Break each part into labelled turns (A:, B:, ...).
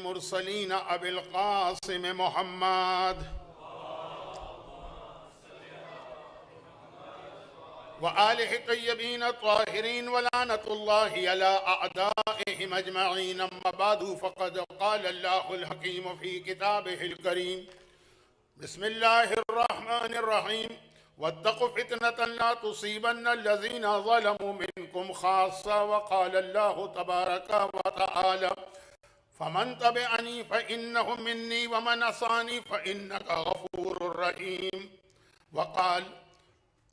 A: मुरसलीन अबिल क़ासिम मुहम्मद व आलिहि तय्यबीन ताहिरीन व लानतुल्लाहि अला अअदाइहिम अजमईन। अम्मा बादु फ़क़द क़ाल अल्लाहुल हकीम फ़ी किताबिहिल करीम। बिस्मिल्लाहिर रहमानिर रहीम। वत्तक़ु फ़ितनतन ला तुसीबन्न अल्लज़ीना ज़लमू मिनकुम ख़ास्सा। व क़ाल अल्लाहु तबारक व तआला फ़मन तबिअनी फ़इन्नहु मिन्नी व मन असानी फ़इन्नका गफ़ूरुर रहीम। व क़ाल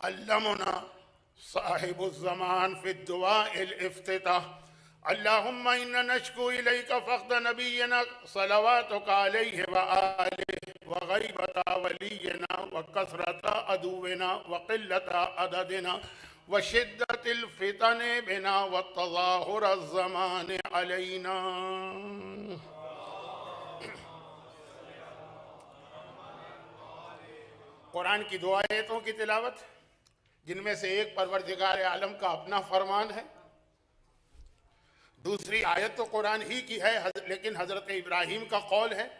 A: अल्लमुना साहिबुज़्ज़मान फ़िद्दुआइल इफ़्तिताह अल्लाहुम्मा इन्ना नश्कु इलैका फ़क़द नबिय्यिना सलवातुका अलैहि व आलिहि व ग़ैबता वलिय्यिना व कसरता अदुव्विना व क़िल्लता अददिना व शिद्दतिल फ़ितनि बिना व तज़ाहुरज़ ज़मानि अलैना। कुरान की दो आयतों की तिलावत, जिनमें से एक परवरदिगार आलम का अपना फरमान है, दूसरी आयत तो कुरान ही की है, लेकिन हज़रत इब्राहीम का कौल है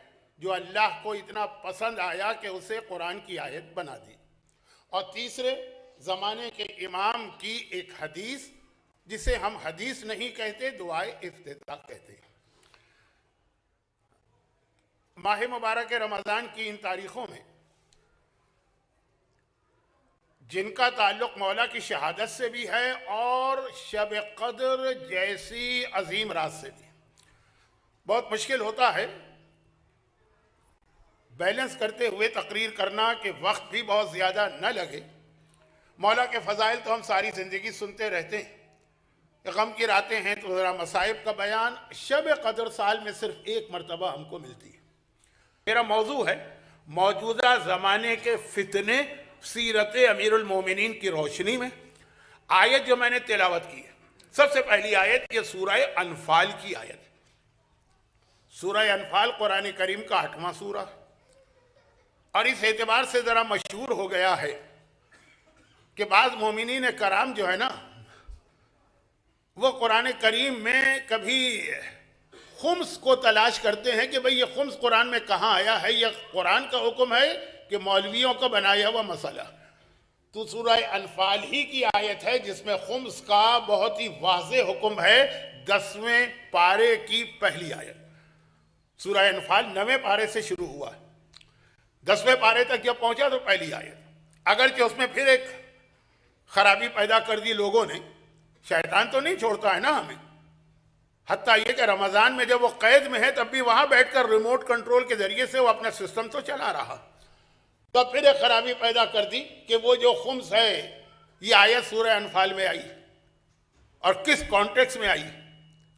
A: जो अल्लाह को इतना पसंद आया कि उसे कुरान की आयत बना दी। और तीसरे ज़माने के इमाम की एक हदीस, जिसे हम हदीस नहीं कहते, दुआए इफ्तिताह कहते हैं। माह मुबारक रमज़ान की इन तारीख़ों में जिनका ताल्लुक़ मौला की शहादत से भी है और शब क़द्र जैसी अजीम रात से भी, बहुत मुश्किल होता है बैलेंस करते हुए तकरीर करना कि वक्त भी बहुत ज़्यादा न लगे। मौला के फ़ज़ाइल तो हम सारी ज़िंदगी सुनते रहते हैं, गम की रातें हैं तो ज़रा मसाइब का बयान शब क़द्र साल में सिर्फ एक मरतबा हमको मिलती है। मेरा मौजू है मौजूदा ज़माने के फितने सीरत अमीरुल मोमिनीन की रोशनी में। आयत जो मैंने तिलावत की है, सबसे पहली आयत ये सूरह अनफाल की आयत। सूरह अनफाल कुरान करीम का 8वां सूरा, और इस एतबार से ज़रा मशहूर हो गया है कि बाज़ मोमिनीन कराम जो है ना, वो कुरान करीम में कभी खुम्स को तलाश करते हैं कि भाई ये खुम्स कुरान में कहाँ आया है, यह कुरान का हुक्म है कि मौलवियों का बनाया हुआ मसला। तो सूरह अनफाल ही की आयत है जिसमें खुम्स का बहुत ही वाज़ेह हुक्म है। 10वें पारे की पहली आयत। सूरह अनफाल 9वें पारे से शुरू हुआ है, 10वें पारे तक जब पहुंचा तो पहली आयत। अगरचे उसमें फिर एक खराबी पैदा कर दी लोगों ने। शैतान तो नहीं छोड़ता है ना हमें, हत्ता ये कि रमज़ान में जब वो कैद में है तब भी वहां बैठकर रिमोट कंट्रोल के जरिए से वो अपना सिस्टम तो चला रहा। तो फिर एक खराबी पैदा कर दी कि वो जो खुम्स है, ये आयत सूरह अनफाल में आई और किस कॉन्टेक्स्ट में आई,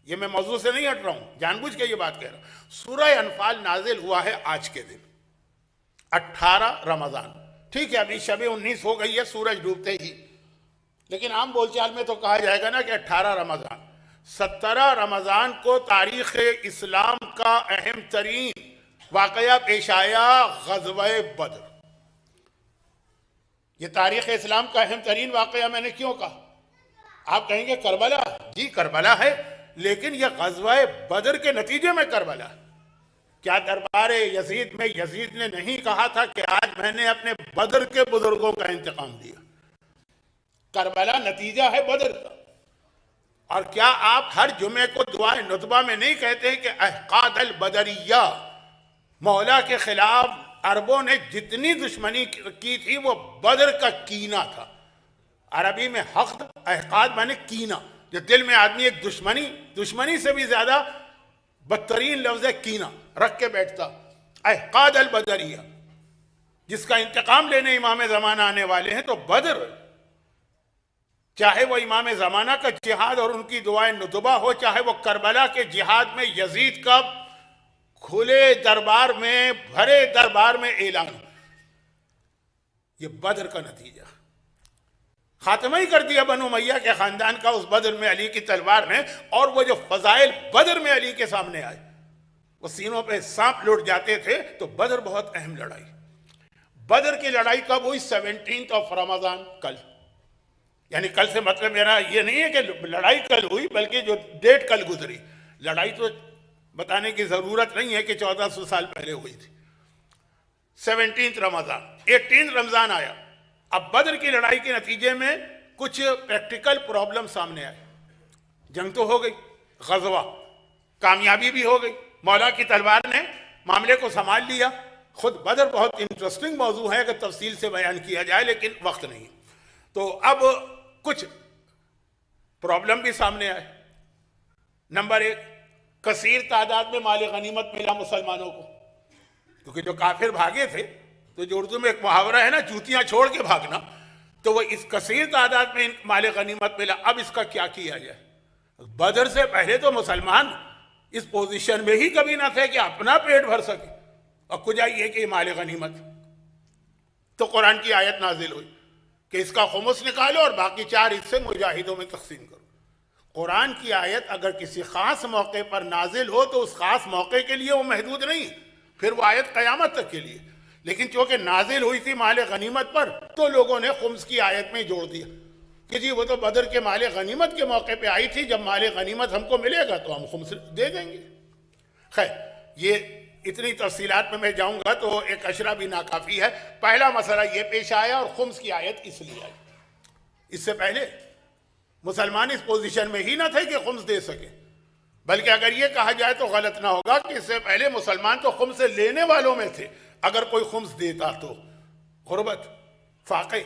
A: ये मैं मौजू से नहीं हट रहा हूं, जानबूझ के ये बात कह रहा हूं। सूरह अनफाल नाजिल हुआ है आज के दिन 18 रमज़ान। ठीक है, अभी शब 19 हो गई है सूरज डूबते ही, लेकिन आम बोलचाल में तो कहा जाएगा ना कि 18 रमज़ान। 17 रमज़ान को तारीख़ इस्लाम का अहम तरीन वाक़या पेश आया, ग़ज़वे बद्र। ये तारीख़ इस्लाम का अहम तरीन वाक़या मैंने क्यों कहा? आप कहेंगे करबला, जी करबला है, लेकिन यह ग़ज़वे बद्र के नतीजे में करबला। क्या दरबार यजीद में यजीद ने नहीं कहा था कि आज मैंने अपने बद्र के बुजुर्गों का इंतकाम दिया? करबला नतीजा है बद्र का। और क्या आप हर जुमे को दुआए नुतबा में नहीं कहते हैं कि अहक़ाद अल बदरिया, मौला के खिलाफ अरबों ने जितनी दुश्मनी की थी वो बद्र का कीना था। अरबी में हक़्द, अहक़ाद माने कीना, जो दिल में आदमी एक दुश्मनी से भी ज्यादा बदतरीन लफ्ज़ कीना रख के बैठता। अहक़ाद अल बदरिया, जिसका इंतकाम लेने इमाम ज़माना आने वाले हैं, तो बद्र, चाहे वो इमाम ज़माना का जिहाद और उनकी दुआए नुतबा हो, चाहे वो करबला के जिहाद में यजीद का खुले दरबार में, भरे दरबार में ऐलान, ये बद्र का नतीजा। खात्मा ही कर दिया बनु उमय्या के खानदान का उस बद्र में अली की तलवार ने। और वो जो फजाइल बद्र में अली के सामने आए, वो सीनों पे सांप लुट जाते थे। तो बद्र बहुत अहम लड़ाई। बद्र की लड़ाई कब हुई? 17 रमज़ान, कल। यानी कल से मतलब मेरा ये नहीं है कि लड़ाई कल हुई, बल्कि जो डेट कल गुजरी। लड़ाई तो बताने की जरूरत नहीं है कि 1400 साल पहले हुई थी। 17 रमजान, 18 रमजान आया। अब बद्र की लड़ाई के नतीजे में कुछ प्रैक्टिकल प्रॉब्लम सामने आए। जंग तो हो गई, गजवा कामयाबी भी हो गई, मौला की तलवार ने मामले को संभाल लिया। खुद बद्र बहुत इंटरेस्टिंग मौजू है अगर तफसील से बयान किया जाए, लेकिन वक्त नहीं। तो अब कुछ प्रॉब्लम भी सामने आए। नंबर एक, कसीर तादाद में माल गनीमत मिला मुसलमानों को, क्योंकि जो काफिर भागे थे, तो जो उर्दू में एक मुहावरा है ना, जूतियां छोड़ के भागना, तो वो इस कसीर तादाद में माल गनीमत मिला। अब इसका क्या किया जाए? बदर से पहले तो मुसलमान इस पोजीशन में ही कभी ना थे कि अपना पेट भर सके, और कुछ ये कि माल गनीमत। तो कुरान की आयत नाजिल हुई कि इसका खुमुस निकालो और बाकी 4 हिस्से मुजाहिदों में तकसीम करो। कुरान की आयत अगर किसी खास मौके पर नाजिल हो तो उस खास मौके के लिए वो महदूद नहीं, फिर वो आयत कयामत तक के लिए। लेकिन चूंकि नाजिल हुई थी माल गनीमत पर, तो लोगों ने खुम्स की आयत में जोड़ दिया कि जी वो तो बदर के माल गनीमत के मौके पे आई थी, जब माल गनीमत हमको मिलेगा तो हम खुम्स दे देंगे। खैर, ये इतनी तफसीलात में मैं जाऊंगा तो एक अशरा भी नाकाफी है। पहला मसला ये पेश आया और खुम्स की आयत इसलिए आई। इससे पहले मुसलमान इस पोजीशन में ही ना थे कि खुम्स दे सके, बल्कि अगर ये कहा जाए तो गलत ना होगा कि इससे पहले मुसलमान तो खुम्स से लेने वालों में थे। अगर कोई खुम्स देता तो गुर्बत, फाक़े।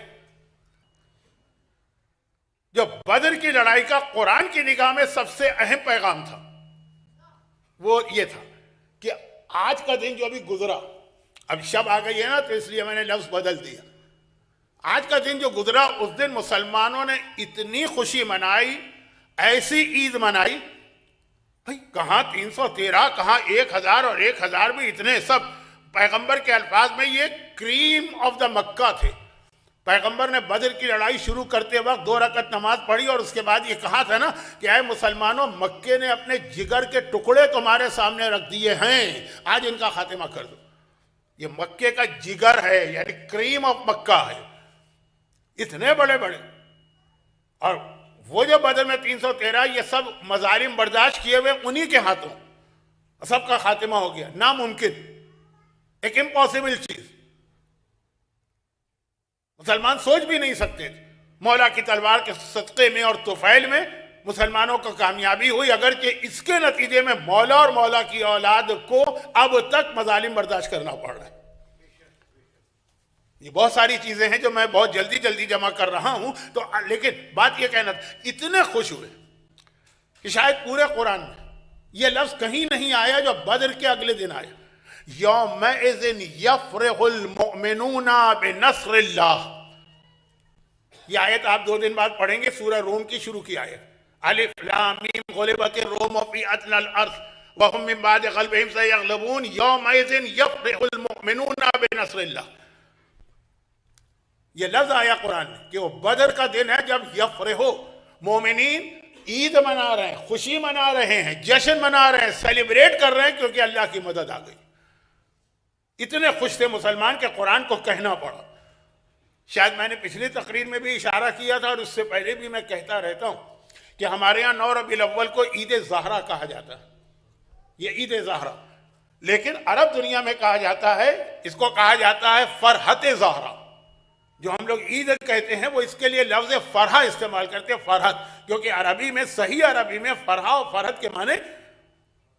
A: जो बदर की लड़ाई का कुरान की निगाह में सबसे अहम पैगाम था वो ये था कि आज का दिन जो अभी गुजरा, अब शब आ गई है ना, तो इसलिए मैंने लफ्ज बदल दिया। आज का दिन जो गुजरा, उस दिन मुसलमानों ने इतनी खुशी मनाई, ऐसी ईद मनाई। भाई कहाँ 313, कहाँ 1000 और 1000 भी, इतने सब पैगंबर के अल्फाज में ये क्रीम ऑफ द मक्का थे। पैगंबर ने बदर की लड़ाई शुरू करते वक्त 2 रकत नमाज पढ़ी और उसके बाद ये कहा था ना कि आए मुसलमानों, मक्के ने अपने जिगर के टुकड़े तुम्हारे सामने रख दिए हैं, आज इनका खात्मा कर दो। ये मक्के का जिगर है, यानी क्रीम ऑफ मक्का है, इतने बड़े बड़े। और वो जो बदर में 313, ये सब मजालिम बर्दाश्त किए हुए उन्हीं के हाथों सबका खात्मा हो गया। नामुमकिन, एक इम्पॉसिबल चीज, मुसलमान सोच भी नहीं सकते थे। मौला की तलवार के सदक़े में और तुफैल में मुसलमानों को कामयाबी हुई, अगरचे इसके नतीजे में मौला और मौला की औलाद को अब तक मजालिम बर्दाश्त करना पड़ रहा है। ये बहुत सारी चीजें हैं जो मैं बहुत जल्दी जल्दी जमा कर रहा हूं। तो लेकिन बात ये कहना, इतने खुश हुए कि शायद पूरे कुरान में ये लफ्ज कहीं नहीं आया जो बदर के अगले दिन आया। यौमइज़िन यफ़रहुल मुमिनूना बिनस्रिल्लाह। ये आयत आप 2 दिन बाद पढ़ेंगे, सूरह रूम की शुरू की आयत। अलिफ लाम मीम गुलिबतिर रूम फी अदनल अर्ज़ व हुम मिन बादि ग़ल्बिहिम सयग़लबून यौमइज़िन यफ़रहुल मुमिनूना बिनस्रिल्लाह। ये लफ्ज आया कुरान में कि वो बदर का दिन है जब यफ़रहु, मोमिनीन ईद मना रहे हैं, खुशी मना रहे हैं, जश्न मना रहे हैं, सेलिब्रेट कर रहे हैं क्योंकि अल्लाह की मदद आ गई। इतने खुश थे मुसलमान के कुरान को कहना पड़ा। शायद मैंने पिछली तकरीर में भी इशारा किया था और उससे पहले भी मैं कहता रहता हूं कि हमारे यहाँ 9 रबीउल अव्वल को ईद ज़हरा कहा जाता है। ये ईद ज़हरा, लेकिन अरब दुनिया में कहा जाता है, इसको कहा जाता है फरहत ज़हरा। जो हम लोग ईद कहते हैं वो इसके लिए लफ्ज फरहा इस्तेमाल करते हैं, फरहत, क्योंकि अरबी में, सही अरबी में फरहा और फरहत के माने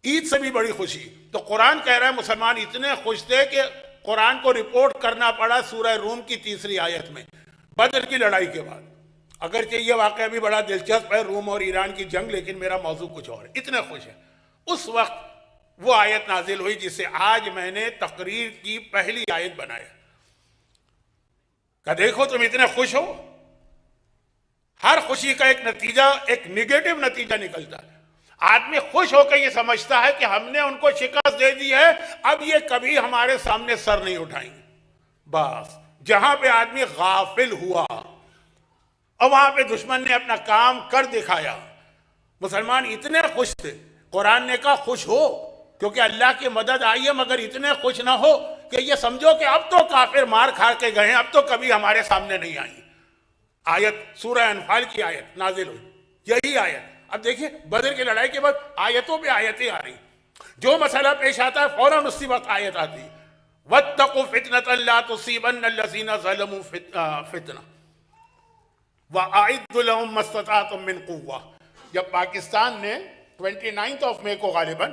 A: ईद से भी बड़ी खुशी। तो कुरान कह रहा है मुसलमान इतने खुश थे कि कुरान को रिपोर्ट करना पड़ा सूरह रूम की 3री आयत में, बदर की लड़ाई के बाद। अगरचे ये वाक़या भी बड़ा दिलचस्प है, रूम और ईरान की जंग, लेकिन मेरा मौजू कुछ और है। इतने खुश है। उस वक्त वो आयत नाजिल हुई जिसे आज मैंने तकरीर की पहली आयत बनाया। देखो तुम इतने खुश हो, हर खुशी का एक नतीजा, एक निगेटिव नतीजा निकलता है। आदमी खुश होकर ये समझता है कि हमने उनको शिकस्त दे दी है, अब ये कभी हमारे सामने सर नहीं उठाएंगे। बस जहां पे आदमी गाफिल हुआ और वहां पे दुश्मन ने अपना काम कर दिखाया। मुसलमान इतने खुश थे, कुरान ने कहा खुश हो क्योंकि अल्लाह की मदद आई है, मगर इतने खुश ना हो कि ये समझो कि अब तो काफिर मार खा के गए हैं, अब तो कभी हमारे सामने नहीं आएंगे। आयत सूरह अनफाल की आयत नाजिल हुई, यही आयत। अब देखिए बदर की लड़ाई के बाद आयतों पे आयतें आ रही। जो मसला पेश आता है फौरन उसी वक्त आयत आती है, वत्तकू फितनतन ला तुसीबन्नल्लज़ीना ज़लमू फितना वअइद्दू लहुम मस्तताअतुम मिन कुव्वा। जब पाकिस्तान ने 29 मई को गालिबन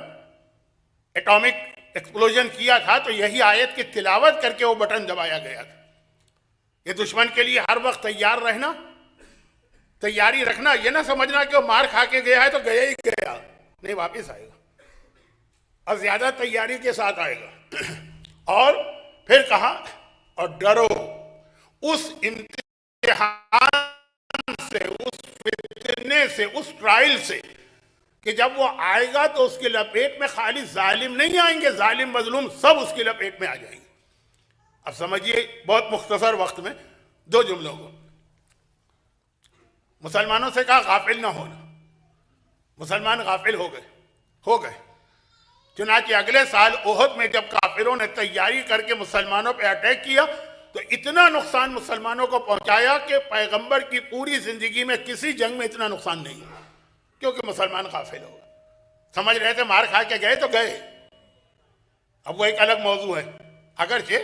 A: एटॉमिक एक्सप्लोजन किया था तो यही आयत की तिलावत करके वो बटन दबाया गया था। ये दुश्मन के लिए हर वक्त तैयार रहना, तैयारी रखना, ये ना समझना कि वो मार खा के गया है तो गया ही गया, नहीं वापिस आएगा और ज्यादा तैयारी के साथ आएगा। और फिर कहा और डरो उस इम्तिहान से, उस फितने से, उस ट्रायल से कि जब वो आएगा तो उसकी लपेट में खाली जालिम नहीं आएंगे, जालिम मजलूम सब उसकी लपेट में आ जाएंगे। अब समझिए बहुत मुख्तसर वक्त में दो जुमलों को। मुसलमानों से कहा गाफिल ना होना, मुसलमान गाफिल हो गए। चुनांचे अगले साल ओहद में जब काफिरों ने तैयारी करके मुसलमानों पर अटैक किया तो इतना नुकसान मुसलमानों को पहुंचाया कि पैगंबर की पूरी जिंदगी में किसी जंग में इतना नुकसान नहीं, क्योंकि मुसलमान गाफिल हो गए। समझ रहे थे मार खा के गए तो गए। अब वो एक अलग मौजू है, अगरचे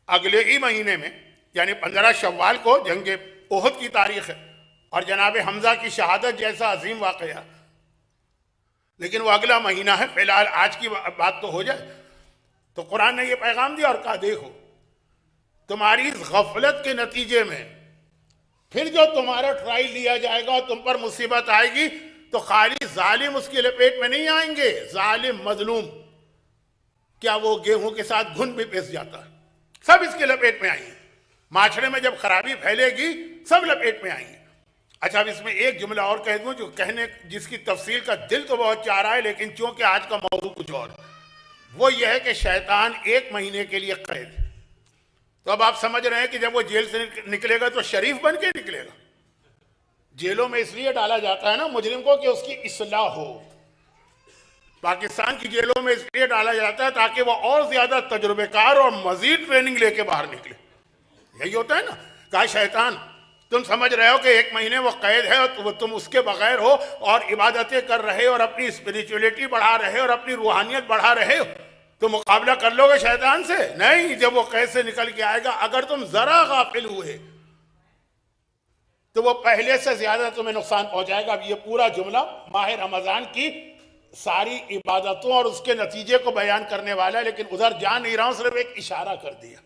A: अगले ही महीने में यानी 15 शव्वाल को जंग ओहद की तारीख है और जनाब हमजा की शहादत जैसा अजीम वाकया, लेकिन वो अगला महीना है। फिलहाल आज की बात तो हो जाए तो कुरान ने ये पैगाम दिया और कहा देखो तुम्हारी इस गफलत के नतीजे में फिर जो तुम्हारा ट्रायल लिया जाएगा और तुम पर मुसीबत आएगी तो खाली जालिम उसकी लपेट में नहीं आएंगे, जालिम मजलूम, क्या वो गेहूं के साथ घुन भी पिस जाता है, सब इसके लपेट में आएंगे। माशरे में जब खराबी फैलेगी सब लपेट में आएंगे। अच्छा अब इसमें एक जुमला और कह दूं जो कहने जिसकी तफसील का दिल तो बहुत चाह रहा है, लेकिन चूंकि आज का मौजू कुछ और, वो यह है कि शैतान 1 महीने के लिए कैद। तो अब आप समझ रहे हैं कि जब वो जेल से निकलेगा तो शरीफ बन के निकलेगा। जेलों में इसलिए डाला जाता है ना मुजरिम को कि उसकी इस्लाह हो। पाकिस्तान की जेलों में इसलिए डाला जाता है ताकि वो और ज्यादा तजुर्बेकार और मजीद ट्रेनिंग लेके बाहर निकले। यही होता है ना। कहा शैतान तुम समझ रहे हो कि 1 महीने वो कैद है और तुम उसके बगैर हो और इबादतें कर रहे हो और अपनी स्पिरिचुअलिटी बढ़ा रहे हो और अपनी रूहानियत बढ़ा रहे हो, तो मुकाबला कर लोगे शैतान से? नहीं, जब वो कैद से निकल के आएगा अगर तुम जरा गाफिल हुए तो वो पहले से ज्यादा तुम्हें नुकसान पहुंचाएगा। अब ये पूरा जुमला माह रमजान की सारी इबादतों और उसके नतीजे को बयान करने वाला है, लेकिन उधर जा नहीं रहा हूं, सिर्फ एक इशारा कर दिया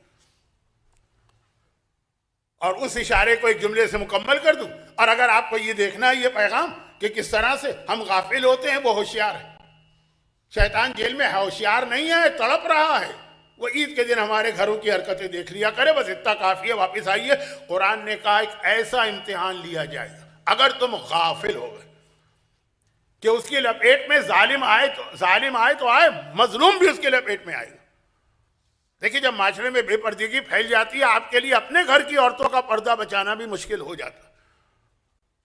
A: और उस इशारे को एक जुमले से मुकम्मल कर दूं। और अगर आपको ये देखना है ये पैगाम कि किस तरह से हम गाफिल होते हैं, वो होशियार है। शैतान जेल में होशियार नहीं है, तड़प रहा है। वो ईद के दिन हमारे घरों की हरकतें देख लिया करे, बस इतना काफी है, वापिस आइए। कुरान ने कहा एक ऐसा इम्तिहान लिया जाएगा अगर तुम गाफिल हो गए कि उसकी लपेट में जालिम आए तो आए, मजलूम भी उसके लपेट में आएगा। देखिए जब माशरे में बेपर्दगी फैल जाती है, आपके लिए अपने घर की औरतों का पर्दा बचाना भी मुश्किल हो जाता है।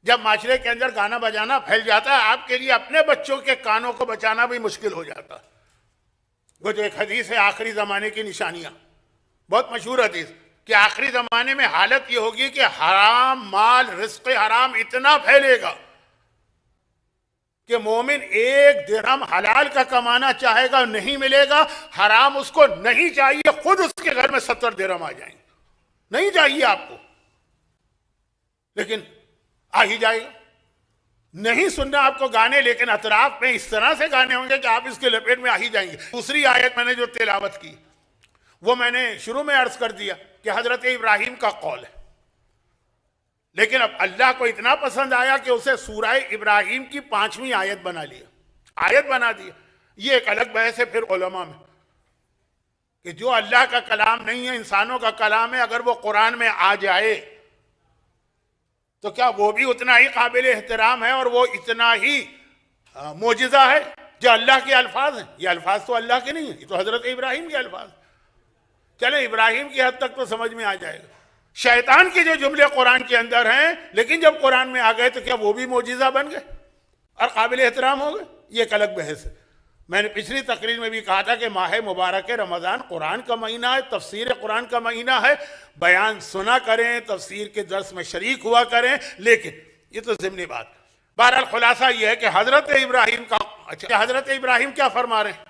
A: जब माशरे के अंदर गाना बजाना फैल जाता है, आपके लिए अपने बच्चों के कानों को बचाना भी मुश्किल हो जाता है। वो जो एक हदीस है आखिरी जमाने की निशानियां, बहुत मशहूर हदीस, कि आखिरी जमाने में हालत ये होगी कि हराम माल, रिस्क हराम इतना फैलेगा कि मोमिन 1 दिरहम हलाल का कमाना चाहेगा, नहीं मिलेगा। हराम उसको नहीं चाहिए, खुद उसके घर में 70 दिरहम आ जाएंगे। नहीं चाहिए आपको, लेकिन आ ही जाएगा। नहीं सुनना आपको गाने, लेकिन अतराफ में इस तरह से गाने होंगे कि आप इसके लपेट में आ ही जाएंगे। दूसरी आयत मैंने जो तिलावत की वो मैंने शुरू में अर्ज कर दिया कि हजरत इब्राहिम का कौल है, लेकिन अब अल्लाह को इतना पसंद आया कि उसे सूरह इब्राहिम की 5वीं आयत बना दिया। ये एक अलग बहस है फिर उलमा में कि जो अल्लाह का कलाम नहीं है, इंसानों का कलाम है, अगर वो कुरान में आ जाए तो क्या वो भी उतना ही काबिल एहतराम है और वो इतना ही मोजिजा है जो अल्लाह के अल्फाज हैं? ये अल्फाज तो अल्लाह के नहीं है, ये तो हजरत इब्राहिम के अल्फाज। चले इब्राहिम की हद तक तो समझ में आ जाएगा। शैतान के जो जुमले कुरान के अंदर हैं, लेकिन जब कुरान में आ गए तो क्या वो भी मोजिजा बन गए और काबिल एहतराम हो गए? ये एक अलग बहस है। मैंने पिछली तकरीर में भी कहा था कि माह मुबारक रमज़ान कुरान का महीना है, तफसीर कुरान का महीना है। बयान सुना करें, तफसीर के दर्स में शरीक हुआ करें, लेकिन ये तो ज़िम्नी बात। बहरहाल खुलासा ये है कि हज़रत इब्राहिम का अच्छा, हजरत इब्राहिम क्या फरमा रहे हैं?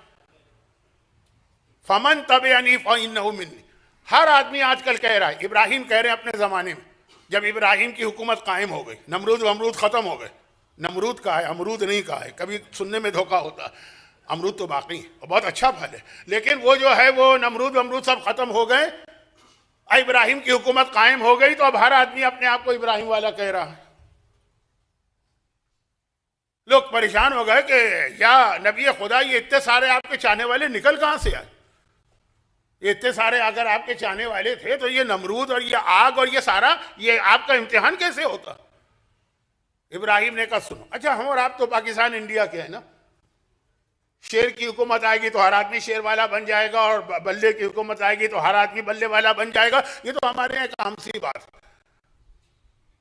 A: फमन तबिअनी फइन्नहु मिन्नी। हर आदमी आजकल कह रहा है, इब्राहिम कह रहे हैं अपने जमाने में, जब इब्राहिम की हुकूमत कायम हो गई, नमरूद वमरूद खत्म हो गए। नमरूद का है, अमरूद नहीं का है, कभी सुनने में धोखा होता है। अमरूद तो बाकी है और बहुत अच्छा फल है, लेकिन वो जो है वो नमरूद वमरूद सब खत्म हो गए, इब्राहिम की हुकूमत कायम हो गई, तो अब हर आदमी अपने आप को इब्राहिम वाला कह रहा है। लोग परेशान हो गए कि या नबी खुदा, ये इतने सारे आपके चाहने वाले निकल कहां से आए? ये इतने सारे अगर आपके चाहने वाले थे तो ये नमरूद और ये आग और ये सारा, ये आपका इम्तिहान कैसे होता? इब्राहिम ने कहा सुनो, अच्छा हम और आप तो पाकिस्तान इंडिया के हैं ना, शेर की हुकूमत आएगी तो हर आदमी शेर वाला बन जाएगा, और बल्ले की हुकूमत आएगी तो हर आदमी बल्ले वाला बन जाएगा। ये तो हमारे यहाँ एक आम सी बात है,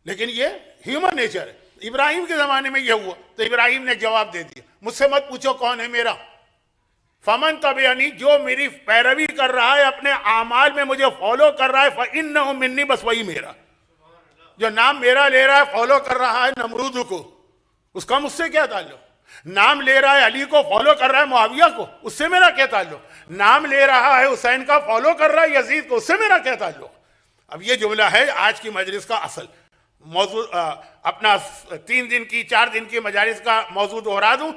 A: लेकिन ये ह्यूमन नेचर है। इब्राहिम के जमाने में ये हुआ, तो इब्राहिम ने जवाब दे दिया, मुझसे मत पूछो कौन है मेरा। फमन तबिअनी, जो मेरी पैरवी कर रहा है, अपने आमाल में मुझे फॉलो कर रहा है, फइन्नहु मिन्नी, बस वही मेरा। जो नाम मेरा ले रहा है, फॉलो कर रहा है नमरूद को, उसका मुझसे क्या ताल्लुक? नाम ले रहा है अली को, फॉलो कर रहा है मुआविया को, उससे मेरा क्या ताल्लुक? नाम ले रहा है हुसैन का, फॉलो कर रहा है यजीद को, उससे मेरा क्या ताल्लुक? अब ये जुमला है आज की मजलिस का असल मौजू। अपना 3 दिन की 4 दिन की मजालिस का मौजू दोहरा दूं,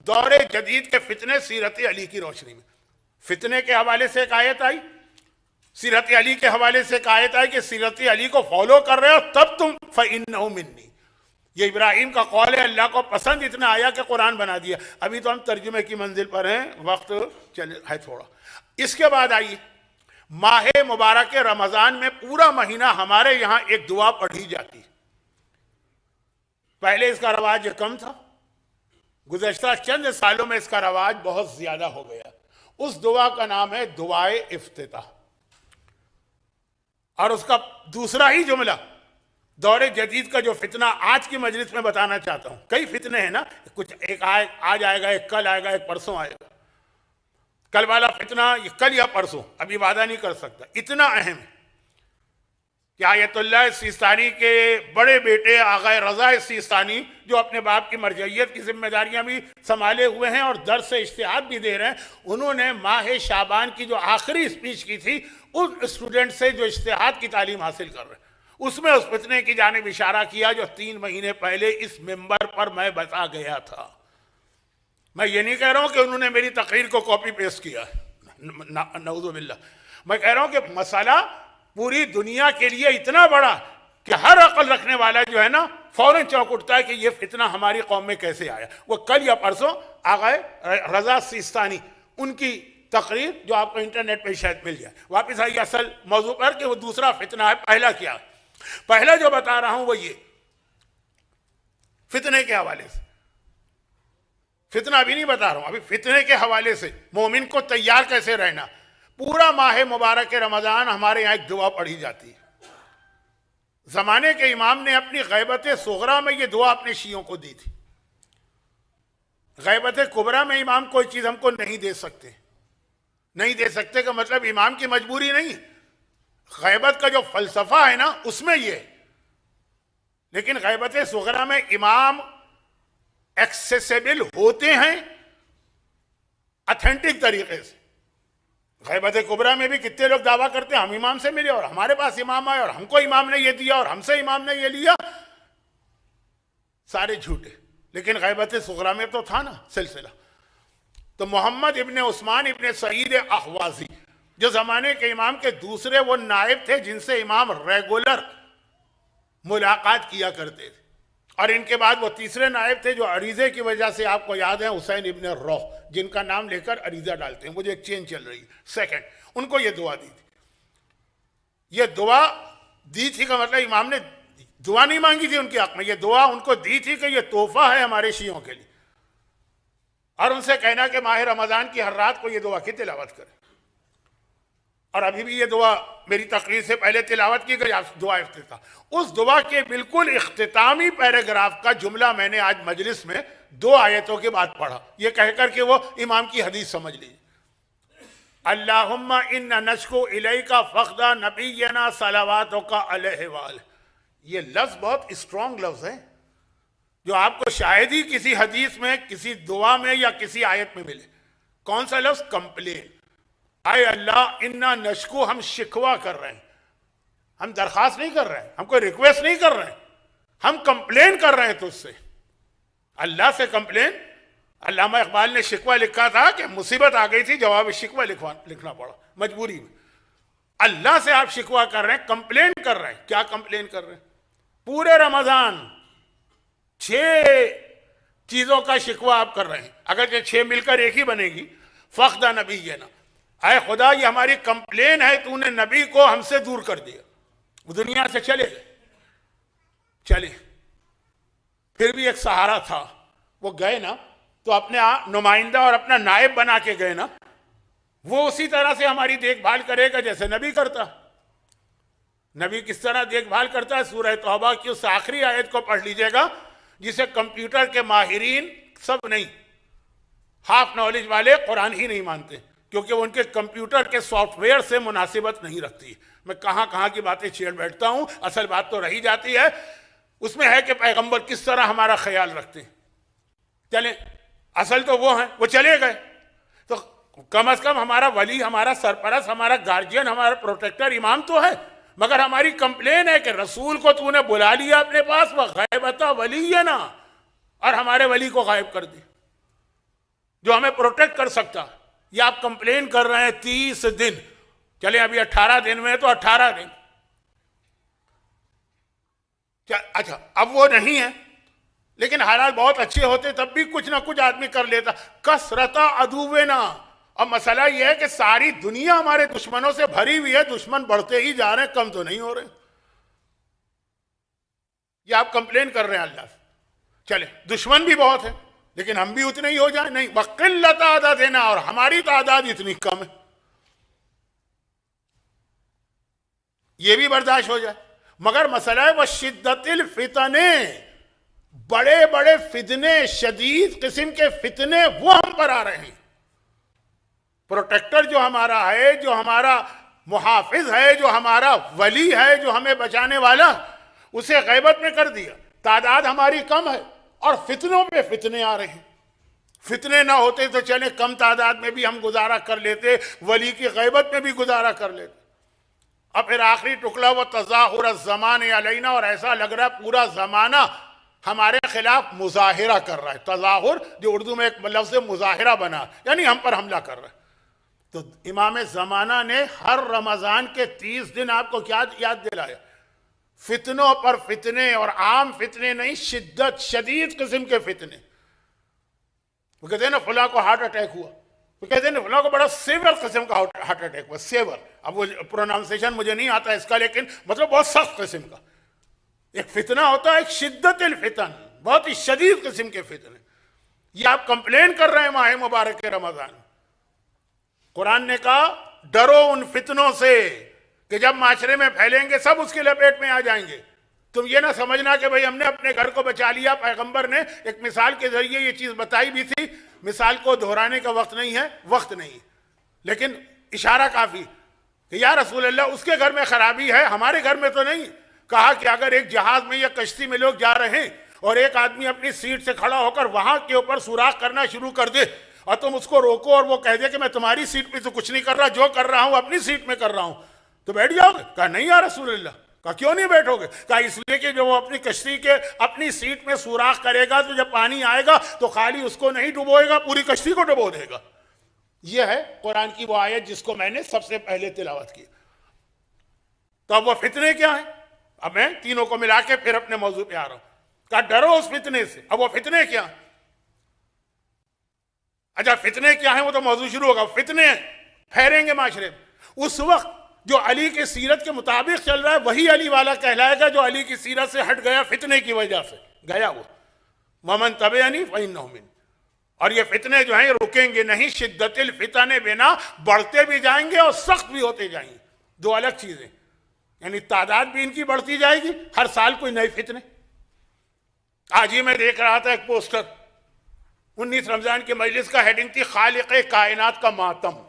A: दौरे जदीद के फितने सीरत अली की रोशनी में। फितने के हवाले से एक आयत आई, सीरत अली के हवाले से एक आयत आई कि सीरत अली को फॉलो कर रहे हो तब तुम फइन्नहु मिन्नी। ये इब्राहिम का कौल है, अल्लाह को पसंद इतना आया कि कुरान बना दिया। अभी तो हम तर्जुमे की मंजिल पर हैं, वक्त चल है थोड़ा। इसके बाद आइए, माह मुबारक रमजान में पूरा महीना हमारे यहाँ एक दुआ पढ़ी जाती है। पहले इसका रवाज कम था, गुज़श्ता चंद सालों में इसका रवाज बहुत ज्यादा हो गया। उस दुआ का नाम है दुआए इफ्तिताह, और उसका दूसरा ही जुमला दौरे जदीद का जो फितना आज की मजलिस में बताना चाहता हूं। कई फितने हैं ना, कुछ एक आज आएगा, एक कल आएगा, एक परसों आएगा। कल वाला फितना ये कल या परसों, अभी वादा नहीं कर सकता, इतना अहम है कि आयतुल्लाह सिस्तानी के बड़े बेटे आगा रजा सिस्तानी, जो अपने बाप की मरजइयत की जिम्मेदारियां भी संभाले हुए हैं और दर्स से इज्तिहाद भी दे रहे हैं, उन्होंने माह शाबान की जो आखिरी स्पीच की थी उस स्टूडेंट से जो इज्तिहाद की तालीम हासिल कर रहे हैं, उसमें उस फितने की जानिब इशारा किया जो 3 महीने पहले इस मेंबर पर मैं बता गया था। मैं ये नहीं कह रहा हूं कि उन्होंने मेरी तकरीर को कॉपी पेस्ट किया है, नऊज़ुबिल्लाह। मैं कह रहा हूं कि मसला पूरी दुनिया के लिए इतना बड़ा कि हर अकल रखने वाला जो है ना फौरन चौंक उठता है कि ये फितना हमारी कौम में कैसे आया। वो कल या परसों आगा रजा सिस्तानी, उनकी तकरीर जो आपको इंटरनेट पे शायद मिल जाए। वापस आइए असल मौजू पर कि वो दूसरा फितना है। पहला क्या? पहला जो बता रहा हूं वो ये फितने के हवाले से, फितना अभी नहीं बता रहा हूं, अभी फितने के हवाले से मोमिन को तैयार कैसे रहना। पूरा माह मुबारक रमजान हमारे यहाँ एक दुआ पढ़ी जाती है। जमाने के इमाम ने अपनी गैबत सुगरा में ये दुआ अपने शियों को दी थी। गैबत कुबरा में इमाम कोई चीज हमको नहीं दे सकते, नहीं दे सकते का मतलब इमाम की मजबूरी नहीं, गैबत का जो फलसफा है ना उसमें ये। लेकिन गैबत सुगरा में इमाम एक्सेसिबल होते हैं ऑथेंटिक तरीके से। गैबत कुबरा में भी कितने लोग दावा करते हैं हम इमाम से मिले और हमारे पास इमाम आए और हमको इमाम ने ये दिया और हमसे इमाम ने ये लिया, सारे झूठे। लेकिन गैबत सुगरा में तो था ना सिलसिला। तो मोहम्मद इब्ने उस्मान इब्ने सईद अहवाजी जो जमाने के इमाम के दूसरे वो नायब थे जिनसे इमाम रेगुलर मुलाकात किया करते थे, और इनके बाद वो तीसरे नायब थे जो अरीजे की वजह से आपको याद है हुसैन इब्ने रौह, जिनका नाम लेकर अरीजा डालते हैं, वो जो एक चेन चल रही है। सेकंड, उनको ये दुआ दी थी। ये दुआ दी थी का मतलब इमाम ने दुआ नहीं मांगी थी उनके हक में, ये दुआ उनको दी थी कि ये तोहफा है हमारे शियों के लिए, और उनसे कहना कि माह रमजान की हर रात को ये दुआ की तिलावत करें। और अभी भी ये दुआ मेरी तकरीर से पहले तिलावत की गई, दुआ इफ्तिताह। उस दुआ के बिल्कुल इख्तितामी पैराग्राफ का जुमला मैंने आज मजलिस में 2 आयतों के बाद पढ़ा, ये कहकर के वो इमाम की हदीस समझ लीजिए। अल्लाहुम्मा इन्ना नशकु इलैका फख्दा नबियना सलावातुका अलैहि वाल। ये लफ्ज बहुत स्ट्रॉन्ग लफ्ज है। जो आपको शायद ही किसी हदीस में, किसी दुआ में या किसी आयत में मिले। कौन सा लफ्ज? कंप्लेन। आए अल्लाह इन्ना नशको, हम शिकवा कर रहे हैं, हम दरखास्त नहीं कर रहे हैं, हम कोई रिक्वेस्ट नहीं कर रहे हैं, हम कंप्लेन कर रहे हैं तुझसे, अल्लाह से कंप्लेन। अल्लामा इकबाल ने शिकवा लिखा था कि मुसीबत आ गई थी, जवाब शिकवा लिखना पड़ा मजबूरी में। अल्लाह से आप शिकवा कर रहे हैं, कंप्लेन कर रहे हैं। क्या कंप्लेन कर रहे हैं? पूरे रमजान 6 चीजों का शिकवा आप कर रहे हैं, अगर ये 6 मिलकर एक ही बनेगी। फख्दा नबी ये ना, आए खुदा ये हमारी कंप्लेन है, तूने नबी को हमसे दूर कर दिया, वो दुनिया से चले गए। चले, फिर भी एक सहारा था, वो गए ना तो अपने नुमाइंदा और अपना नायब बना के गए ना, वो उसी तरह से हमारी देखभाल करेगा जैसे नबी करता। नबी किस तरह देखभाल करता है? सूरह तौबा की उस आखिरी आयत को पढ़ लीजिएगा, जिसे कंप्यूटर के माहिरीन, सब नहीं, हाफ नॉलेज वाले कुरान ही नहीं मानते, क्योंकि वो उनके कंप्यूटर के सॉफ्टवेयर से मुनासिबत नहीं रखती। मैं कहां कहां की बातें छेड़ बैठता हूं, असल बात तो रही जाती है। उसमें है कि पैगंबर किस तरह हमारा ख्याल रखते हैं। चले, असल तो वो हैं, वो चले गए, तो कम से कम हमारा वली, हमारा सरपरस्त, हमारा गार्जियन, हमारा प्रोटेक्टर, इमाम तो है। मगर हमारी कंप्लेन है कि रसूल को तूने बुला लिया अपने पास, वह गैबता वली है ना, और हमारे वली को गायब कर दी जो हमें प्रोटेक्ट कर सकता। ये आप कंप्लेन कर रहे हैं 30 दिन, चले अभी 18 दिन में, तो 18 दिन। अच्छा, अब वो नहीं है, लेकिन हालात बहुत अच्छे होते तब भी कुछ ना कुछ आदमी कर लेता। कसरता अदुवे ना। अब मसला यह है कि सारी दुनिया हमारे दुश्मनों से भरी हुई है, दुश्मन बढ़ते ही जा रहे हैं, कम तो नहीं हो रहे। ये आप कंप्लेन कर रहे हैं अल्लाह से। चले, दुश्मन भी बहुत है, लेकिन हम भी उतने ही हो जाए, नहीं, वकिल्लत आदत है ना, और हमारी तादाद इतनी कम है, ये भी बर्दाश्त हो जाए। मगर मसला है वह शिद्दतिल फितने, बड़े बड़े फितने, शदीद किस्म के फितने वो हम पर आ रहे हैं। प्रोटेक्टर जो हमारा है, जो हमारा मुहाफिज है, जो हमारा वली है, जो हमें बचाने वाला, उसे गैबत में कर दिया। तादाद हमारी कम है और फितनों पे फितने आ रहे हैं। फितने ना होते तो चले कम तादाद में भी हम गुजारा कर लेते, वली की गैबत में भी गुजारा कर लेते। अब फिर आखिरी टुकड़ा वो तज़ाहुर ज़माने अलैना, और ऐसा लग रहा है पूरा जमाना हमारे खिलाफ मुजाहिरा कर रहा है। तज़ाहुर जो उर्दू में एक लफ्ज़ मुजाहिरा बना, यानी हम पर हमला कर रहा है। तो इमाम ज़माना ने हर रमज़ान के 30 दिन आपको क्या याद दिलाया? फितनों पर फितने, और आम फितने नहीं, शिद्दत शदीद किस्म के फितने। वो कहते हैं ना फला को हार्ट अटैक हुआ, वो कहते हैं ना फला को बड़ा सेवर किस्म का हार्ट अटैक हुआ। सेवर, अब वो प्रोनाउंसिएशन मुझे नहीं आता इसका, लेकिन मतलब बहुत सख्त किस्म का एक फितना होता है, एक शिद्दतिल फितन, बहुत ही शदीद किस्म के फितने। ये आप कंप्लेन कर रहे हैं माह मुबारक के रमजान। कुरान ने कहा डरो उन फितनों से कि जब माशरे में फैलेंगे सब उसके लपेट में आ जाएंगे। तुम ये ना समझना कि भाई हमने अपने घर को बचा लिया। पैगंबर ने एक मिसाल के जरिए ये चीज बताई भी थी, मिसाल को दोहराने का वक्त नहीं है, वक्त नहीं, लेकिन इशारा काफी कि या रसूल अल्लाह उसके घर में खराबी है, हमारे घर में तो नहीं। कहा कि अगर एक जहाज में या कश्ती में लोग जा रहे हैं और एक आदमी अपनी सीट से खड़ा होकर वहां के ऊपर सुराख करना शुरू कर दे और तुम उसको रोको और वो कह दे कि मैं तुम्हारी सीट पे तो कुछ नहीं कर रहा, जो कर रहा हूं अपनी सीट में कर रहा हूं, तो बैठ जाओगे? कहा नहीं या रसूल अल्लाह। कहा क्यों नहीं बैठोगे? कहा इसलिए कि जब वो अपनी कश्ती के अपनी सीट में सुराख करेगा तो जब पानी आएगा तो खाली उसको नहीं डुबोएगा, पूरी कश्ती को डुबो देगा। यह है कुरान की वो आयत जिसको मैंने सबसे पहले तिलावत की। तो अब वो फितने क्या है? अब मैं तीनों को मिला के फिर अपने मौजू पे आ रहा हूं। कहा डरो उस फितने से। अब वो फितने क्या है? अच्छा फितने क्या है वो तो मौजू शुरू होगा। फितने फैरेंगे माशरे में। उस वक्त जो अली की सीरत के मुताबिक चल रहा है वही अली वाला कहलाएगा, जो अली की सीरत से हट गया फितने की वजह से गया वो ममन तबेअनी फइन्नहु मिन। और ये फितने जो हैं रुकेंगे नहीं, शिद्दतिल फितने बिना बढ़ते भी जाएंगे और सख्त भी होते जाएंगे। दो अलग चीजें, यानी तादाद भी इनकी बढ़ती जाएगी, हर साल कोई नए फितने। आज ही मैं देख रहा था एक पोस्टर, 19 रमजान की मजलिस का हेडिंग थी खालिक़े कायनात का मातम।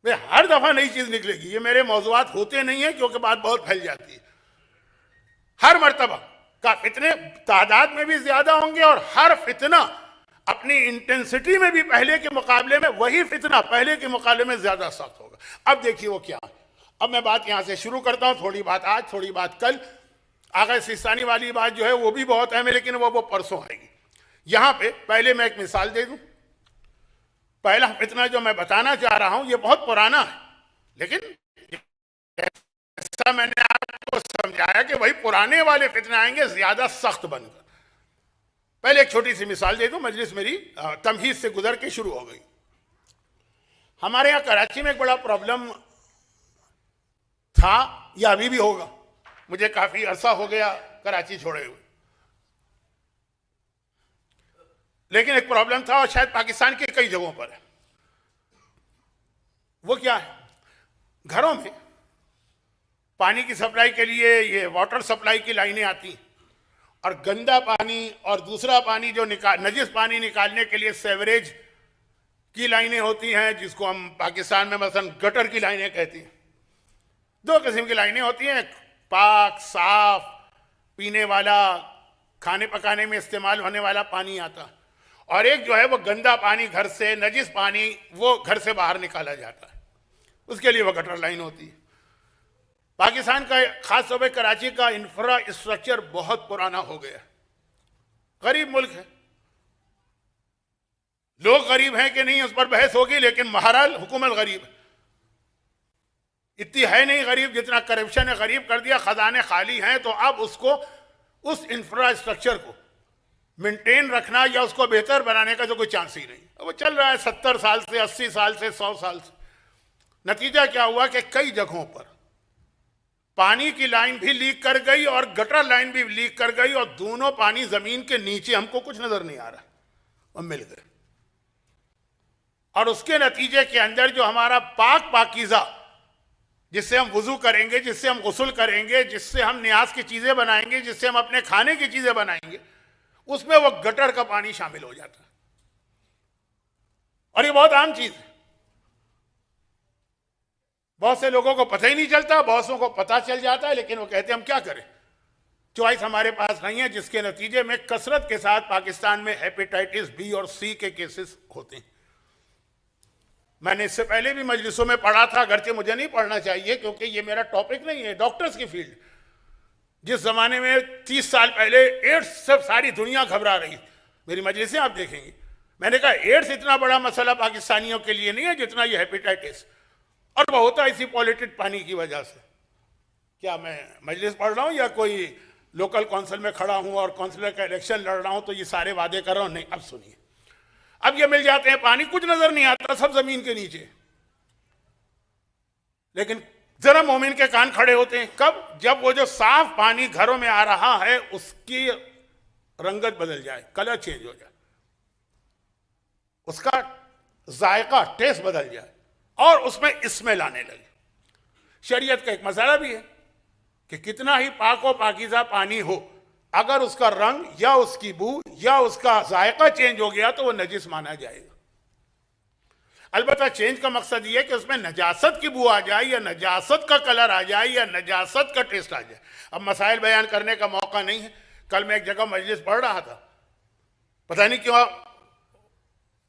A: हर दफा नई चीज निकलेगी। ये मेरे मौज़ूआत होते नहीं है क्योंकि बात बहुत फैल जाती है। हर मर्तबा का फितने तादाद में भी ज्यादा होंगे और हर फितना अपनी इंटेंसिटी में भी पहले के मुकाबले में, वही फितना पहले के मुकाबले में ज्यादा सख्त होगा। अब देखिए वो क्या है। अब मैं बात यहां से शुरू करता हूं, थोड़ी बात आज, थोड़ी बात कल। आगा सिस्तानी वाली बात जो है वो भी बहुत अहम है, लेकिन वो परसों आएगी। यहां पे पहले मैं एक मिसाल दे दूं। पहला फितना जो मैं बताना चाह रहा हूं ये बहुत पुराना है, लेकिन ऐसा मैंने आपको समझाया कि वही पुराने वाले फितने आएंगे ज्यादा सख्त बनकर। पहले एक छोटी सी मिसाल दे दूं, मजलिस मेरी तमहीद से गुजर के शुरू हो गई। हमारे यहां कराची में एक बड़ा प्रॉब्लम था, या अभी भी होगा, मुझे काफी अरसा हो गया कराची छोड़े हुए, लेकिन एक प्रॉब्लम था और शायद पाकिस्तान के कई जगहों पर है। वो क्या है, घरों में पानी की सप्लाई के लिए ये वाटर सप्लाई की लाइनें आती और गंदा पानी और दूसरा पानी जो नजिस पानी निकालने के लिए सेवरेज की लाइनें होती हैं, जिसको हम पाकिस्तान में मसलन गटर की लाइनें कहती हैं। दो किस्म की लाइनें होती हैं, पाक साफ पीने वाला, खाने पकाने में इस्तेमाल होने वाला पानी आता, और एक जो है वो गंदा पानी, घर से नजिस पानी वो घर से बाहर निकाला जाता है, उसके लिए वो गटर लाइन होती है। पाकिस्तान का खास तौर पर कराची का इंफ्रास्ट्रक्चर बहुत पुराना हो गया, गरीब मुल्क है। लोग गरीब हैं कि नहीं उस पर बहस होगी, लेकिन बहरहाल हुकूमत गरीब है। इतनी है नहीं गरीब जितना करप्शन ने गरीब कर दिया, खजाने खाली हैं, तो अब उसको, उस इंफ्रास्ट्रक्चर को मेंटेन रखना या उसको बेहतर बनाने का तो कोई चांस ही नहीं। वो चल रहा है 70 साल से, 80 साल से, 100 साल से। नतीजा क्या हुआ कि कई जगहों पर पानी की लाइन भी लीक कर गई और गटर लाइन भी लीक कर गई, और दोनों पानी जमीन के नीचे, हमको कुछ नजर नहीं आ रहा, वो मिल गए। और उसके नतीजे के अंदर जो हमारा पाक पाकीज़ा, जिससे हम वुजू करेंगे, जिससे हम गुस्ल करेंगे, जिससे हम नियाज की चीजें बनाएंगे, जिससे हम अपने खाने की चीजें बनाएंगे, उसमें वो गटर का पानी शामिल हो जाता है। और ये बहुत आम चीज है, बहुत से लोगों को पता ही नहीं चलता, बहुतों को पता चल जाता है, लेकिन वो कहते हैं हम क्या करें, चॉइस हमारे पास नहीं है, जिसके नतीजे में कसरत के साथ पाकिस्तान में हेपेटाइटिस बी और सी के केसेस होते हैं। मैंने इससे पहले भी मजलिसों में पढ़ा था, अगरचे मुझे नहीं पढ़ना चाहिए क्योंकि ये मेरा टॉपिक नहीं है, डॉक्टर्स की फील्ड। जिस जमाने में 30 साल पहले एड्स से सारी दुनिया घबरा रही, मेरी मजलिसें आप देखेंगे, मैंने कहा एड्स इतना बड़ा मसला पाकिस्तानियों के लिए नहीं है जितना ये हेपेटाइटिस, और वो होता है इसी पॉल्यूटेड पानी की वजह से। क्या मैं मजलिस पढ़ रहा हूँ या कोई लोकल काउंसिल में खड़ा हूँ और काउंसिलर का इलेक्शन लड़ रहा हूँ तो ये सारे वादे कर रहा हूँ? नहीं। अब सुनिए, अब ये मिल जाते हैं पानी, कुछ नजर नहीं आता, सब जमीन के नीचे, लेकिन जरा मोमिन के कान खड़े होते हैं। कब? जब वो जो साफ पानी घरों में आ रहा है उसकी रंगत बदल जाए, कलर चेंज हो जाए, उसका जायका, टेस्ट बदल जाए और उसमें स्मेल आने लगे। शरीयत का एक मसला भी है कि कितना ही पाक व पाकीज़ा पानी हो, अगर उसका रंग या उसकी बू या उसका जायका चेंज हो गया तो वो नजिस माना जाएगा। अलबत्ता चेंज का मकसद ये है कि उसमें नजासत की बू आ जाए या नजासत का कलर आ जाए या नजासत का टेस्ट आ जाए। अब मसाइल बयान करने का मौका नहीं है। कल मैं एक जगह मजलिस पढ़ रहा था, पता नहीं क्यों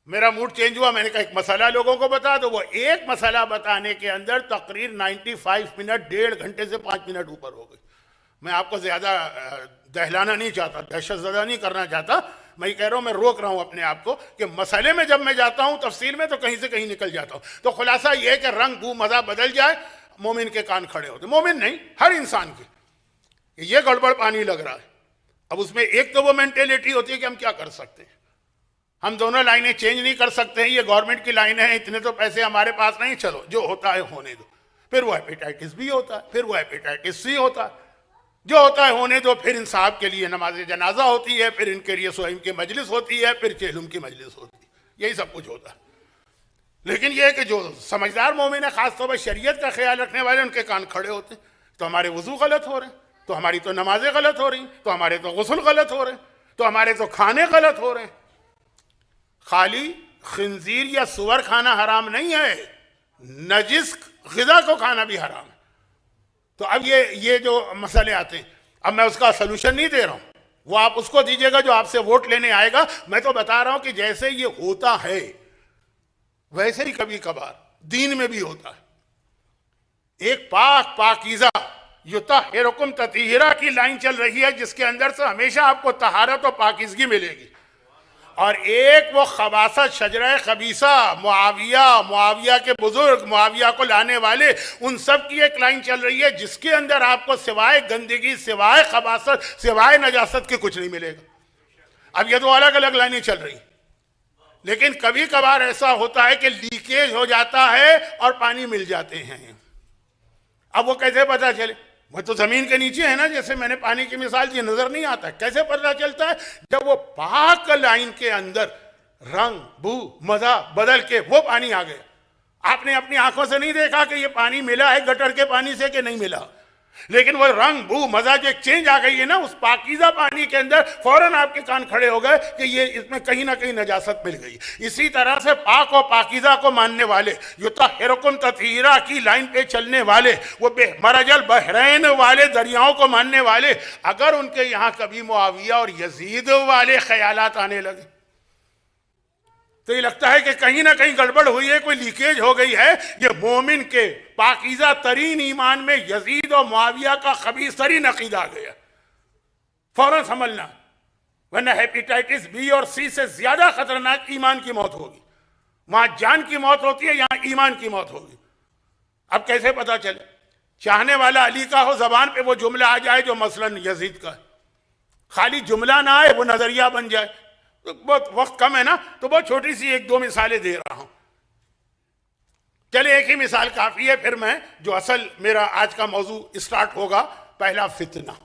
A: मेरा मूड चेंज हुआ, मैंने कहा एक मसला लोगों को बता दो। वो एक मसला बताने के अंदर तकरीर 95 मिनट, 1.5 घंटे से 5 मिनट ऊपर हो गई। मैं आपको ज्यादा दहलाना नहीं चाहता, दहशतज़दा नहीं करना चाहता, मैं कह रहा हूं, मैं रोक रहा हूं अपने आप को कि मसले में जब मैं जाता हूं तफसील में तो कहीं से कहीं निकल जाता हूं। तो खुलासा यह है कि रंग बू मजा बदल जाए, मोमिन के कान खड़े होते, मोमिन नहीं हर इंसान के, ये गड़बड़ पानी लग रहा है। अब उसमें एक तो वो मेंटेलिटी होती है कि हम क्या कर सकते हैं, हम दोनों लाइनें चेंज नहीं कर सकते हैं, ये गवर्नमेंट की लाइनें हैं, इतने तो पैसे हमारे पास नहीं, चलो जो होता है होने दो। फिर वो हेपेटाइटिस बी होता है, फिर वो हेपेटाइटिस सी होता है, जो होता है होने दो। फिर इन साहब के लिए नमाज जनाजा होती है, फिर इनके लिए सोइम की मजलिस होती है, फिर चेलुम की मजलिस होती है, यही सब कुछ होता है। लेकिन यह है कि जो समझदार मोमिन है, खासतौर पर शरीयत का ख्याल रखने वाले, उनके कान खड़े होते हैं। तो हमारे वजू गलत हो रहे हैं, तो हमारी तो नमाजें गलत हो रही, तो हमारे तो गुस्ल गलत हो रहे हैं, तो हमारे तो खाने गलत हो रहे हैं। खाली खिंजीर या सुअर खाना हराम नहीं है, नजिस ग़िज़ा को खाना भी हराम है। तो अब ये जो मसले आते हैं, अब मैं उसका सोल्यूशन नहीं दे रहा हूं, वो आप उसको दीजिएगा जो आपसे वोट लेने आएगा। मैं तो बता रहा हूं कि जैसे ये होता है वैसे ही कभी कभार दीन में भी होता है। एक पाक पाकीज़ा युतहिरुकुम ततीरा की लाइन चल रही है, जिसके अंदर से हमेशा आपको तहारत और पाकीज़गी मिलेगी। और एक वो खबासा शजरा खबीसा मुआविया के बुजुर्ग, मुआविया को लाने वाले, उन सब की एक लाइन चल रही है जिसके अंदर आपको सिवाय गंदगी, सिवाय खबासत, सिवाय नजासत के कुछ नहीं मिलेगा। अब ये दो अलग अलग लाइनें चल रही, लेकिन कभी कभार ऐसा होता है कि लीकेज हो जाता है और पानी मिल जाते हैं। अब वो कैसे पता चले? वो तो जमीन के नीचे है ना, जैसे मैंने पानी की मिसाल दी, नजर नहीं आता। कैसे पता चलता है? जब वो पाक लाइन के अंदर रंग बू मजा बदल के वो पानी आ गया। आपने अपनी आंखों से नहीं देखा कि ये पानी मिला है गटर के पानी से कि नहीं मिला, लेकिन वो रंग बू मजा जो चेंज आ गई है ना उस पाकीज़ा पानी के अंदर, फौरन आपके कान खड़े हो गए कि ये इसमें कहीं ना कहीं नजासत मिल गई। इसी तरह से पाक और पाकीज़ा को मानने वाले, युतहिरुकुम ततीरा की लाइन पे चलने वाले, वो मरजल बहरैन वाले दरियाओं को मानने वाले, अगर उनके यहाँ कभी मुआविया और यजीद वाले ख्यालात आने लगे तो ये लगता है कि कहीं ना कहीं गड़बड़ हुई है, कोई लीकेज हो गई है। ये मोमिन के पाकीज़ा तरीन ईमान में यजीद और मुआविया का खबीस तरीन अकीदा आ गया, फौरन समझना, वरना हेपेटाइटिस बी और सी से ज्यादा खतरनाक ईमान की मौत होगी। वहां जान की मौत होती है, यहां ईमान की मौत होगी। अब कैसे पता चले? चाहने वाला अली का हो, जबान पे वो जुमला आ जाए जो मसलन यजीद का है, खाली जुमला ना आए, वो नजरिया बन जाए। तो बहुत वक्त कम है ना, तो बहुत छोटी सी एक दो मिसालें दे रहा हूं। चले एक ही मिसाल काफी है, फिर मैं जो असल मेरा आज का मौजू स्टार्ट होगा। पहला फितना।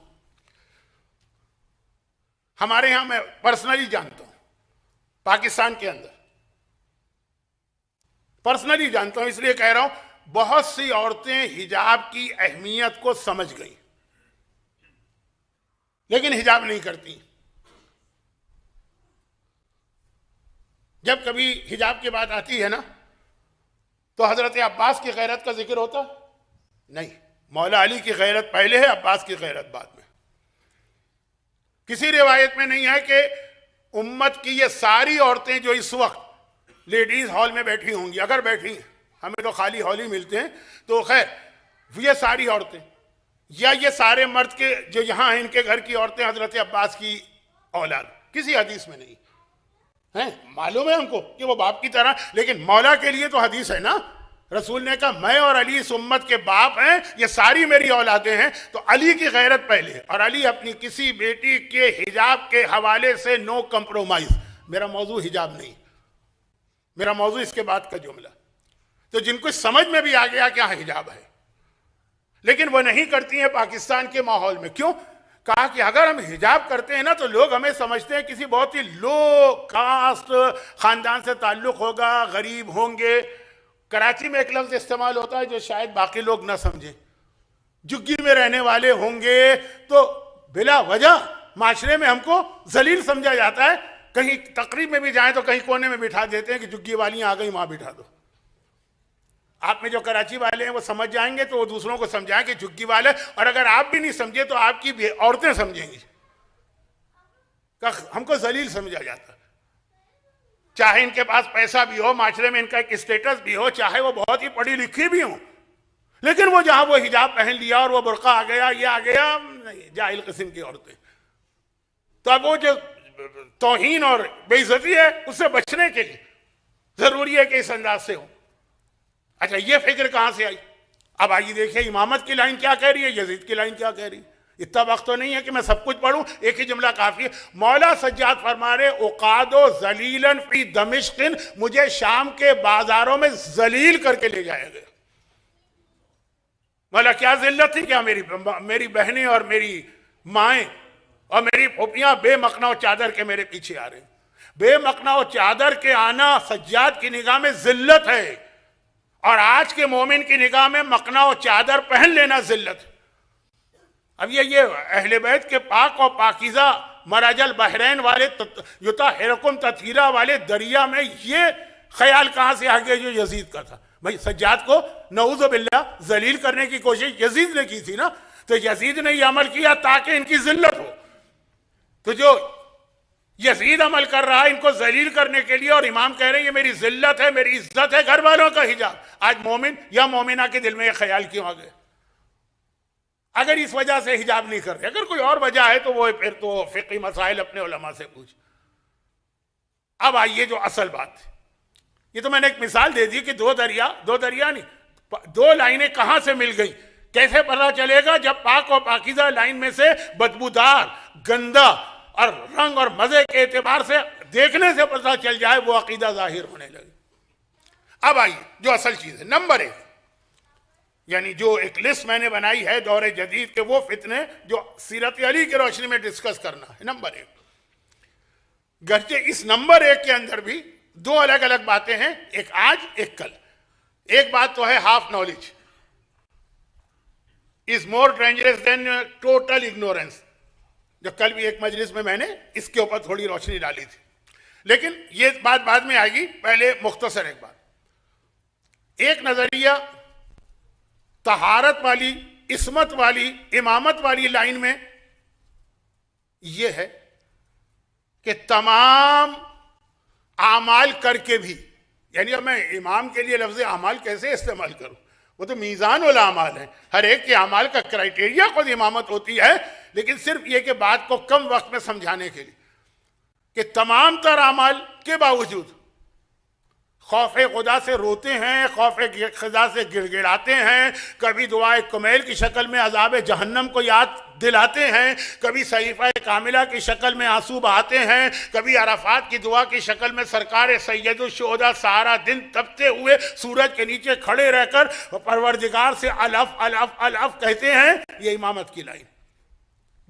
A: हमारे यहां मैं पर्सनली जानता हूं, पाकिस्तान के अंदर पर्सनली जानता हूं, इसलिए कह रहा हूं, बहुत सी औरतें हिजाब की अहमियत को समझ गई लेकिन हिजाब नहीं करती। जब कभी हिजाब की बात आती है ना तो हजरत अब्बास की गैरत का जिक्र होता नहीं। मौला अली की गैरत पहले है, अब्बास की गैरत बाद में। किसी रिवायत में नहीं है कि उम्मत की ये सारी औरतें जो इस वक्त लेडीज हॉल में बैठी होंगी, अगर बैठी हैं, हमें तो खाली हॉल ही मिलते हैं, तो खैर ये सारी औरतें या ये सारे मर्द के जो यहां हैं इनके घर की औरतें हजरत अब्बास की औलाद, किसी हदीस में नहीं है। मालूम है हमको कि वो बाप की तरह, लेकिन मौला के लिए तो हदीस है ना, रसूल ने कहा मैं और अली इस उम्मत के बाप हैं, ये सारी मेरी औलादें हैं। तो अली की गैरत पहले, और अली अपनी किसी बेटी के हिजाब के हवाले से नो कंप्रोमाइज। मेरा मौजू हिजाब नहीं, मेरा मौजू इसके बाद का जुमला। तो जिनको समझ में भी आ गया क्या हिजाब है, लेकिन वो नहीं करती हैं पाकिस्तान के माहौल में। क्यों? कहा कि अगर हम हिजाब करते हैं ना तो लोग हमें समझते हैं किसी बहुत ही लो कास्ट खानदान से ताल्लुक होगा, गरीब होंगे। कराची में एक लफ्ज इस्तेमाल होता है जो शायद बाकी लोग ना समझें, झुग्गी में रहने वाले होंगे, तो बिला वजह माशरे में हमको जलील समझा जाता है। कहीं तकरीब में भी जाएं तो कहीं कोने में बिठा देते हैं कि झुग्गी वालियां आ गई, वहां बिठा दो। आप में जो कराची वाले हैं वो समझ जाएंगे तो वो दूसरों को समझाएं कि झुग्गी वाले, और अगर आप भी नहीं समझे तो आपकी औरतें समझेंगी। हमको जलील समझा जाता, चाहे इनके पास पैसा भी हो, माशरे में इनका एक स्टेटस भी हो, चाहे वो बहुत ही पढ़ी लिखी भी हो, लेकिन वो जहां वो हिजाब पहन लिया और वो बुर्का आ गया, ये आ गया, नहीं, जाहिल किस्म की औरतें। तो अब वो जो तौहीन और बेइज्जती है उससे बचने के लिए जरूरी है कि इस अंदाज से हो। अच्छा, ये फिक्र कहां से आई? अब आइए देखिए इमामत की लाइन क्या कह रही है, यजीद की लाइन क्या कह रही है। इतना वक्त तो नहीं है कि मैं सब कुछ पढ़ूं, एक ही जुमला काफी है। मौला सज्जाद फरमा रहे उकादो जलीलन फी दमिश्किन, मुझे शाम के बाजारों में जलील करके ले जाया गया। मौला क्या जिल्लत थी क्या? मेरी बहनें और मेरी माएं और मेरी फूफियां बेमकना चादर के मेरे पीछे आ रहे। बेमकना चादर के आना सज्जाद की निगाह में जिल्लत है, और आज के मोमिन की निगाह में मकना और चादर पहन लेना जिल्लत। अब ये अहले बैत के पाक और पाकीज़ा मराजल बहरैन वाले युतहिरुकुम ततीरा वाले दरिया में ये ख्याल कहां से आ गया जो यजीद का था? भाई सज्जाद को नऊज़ बिल्लाह जलील करने की कोशिश यजीद ने की थी ना, तो यजीद ने यह अमल किया ताकि इनकी जिल्लत हो। तो जो यजीद अमल कर रहा है इनको जलील करने के लिए, और इमाम कह रहे हैं ये मेरी जिल्लत है, मेरी इज्जत है, घर वालों का हिजाब। आज मोमिन या मोमिना के दिल में ये ख्याल क्यों आ गया? अगर इस वजह से हिजाब नहीं कर रहे, अगर कोई और वजह है तो वो फिर तो फिक़ी मसाइल अपने उलमा से पूछ। अब आइए जो असल बात है, ये तो मैंने एक मिसाल दे दी कि दो दरिया नहीं, दो लाइनें कहां से मिल गई। कैसे पता चलेगा? जब पाक और पाकीज़ा लाइन में से बदबूदार, गंदा और रंग और मजे के एतबार से देखने से पता चल जाए वो अकीदा जाहिर होने लगे। अब आइए जो असल चीज है, नंबर 1, यानी जो एक लिस्ट मैंने बनाई है दौरे जदीद के वो फितने जो सीरत अली की रोशनी में डिस्कस करना है। नंबर 1, गर्चे इस नंबर 1 के अंदर भी दो अलग अलग बातें हैं, एक आज एक कल। एक बात तो है half knowledge is more dangerous than total ignorance, जो कल भी एक मजलिस में मैंने इसके ऊपर थोड़ी रोशनी डाली थी, लेकिन ये बात बाद में आएगी। पहले मुख्तसर एक बात, एक नजरिया तहारत वाली, इस्मत वाली, इमामत वाली लाइन में यह है कि तमाम आमाल करके भी, यानी अब मैं इमाम के लिए लफ्ज़ आमाल कैसे इस्तेमाल करूं? वो तो मीज़ान वाला अमाल है, हर एक के अमाल का क्राइटेरिया खुद इमामत होती है, लेकिन सिर्फ ये कि बात को कम वक्त में समझाने के लिए कि तमाम तर अमाल के बावजूद खौफ खुदा से रोते हैं, खौफ खुदा से गिड़गिड़ाते हैं, कभी दुआए कुमैल की शक्ल में अज़ाब जहन्नम को याद दिलाते हैं, कभी सहीफ़ा कामिला की शक्ल में आंसू बहाते हैं, कभी अराफात की दुआ की शक्ल में सरकार सैयदुल शुहदा सारा दिन तपते हुए सूरज के नीचे खड़े रहकर परवरदिगार से अलफ अलफ अलफ कहते हैं। ये इमामत की लाइन।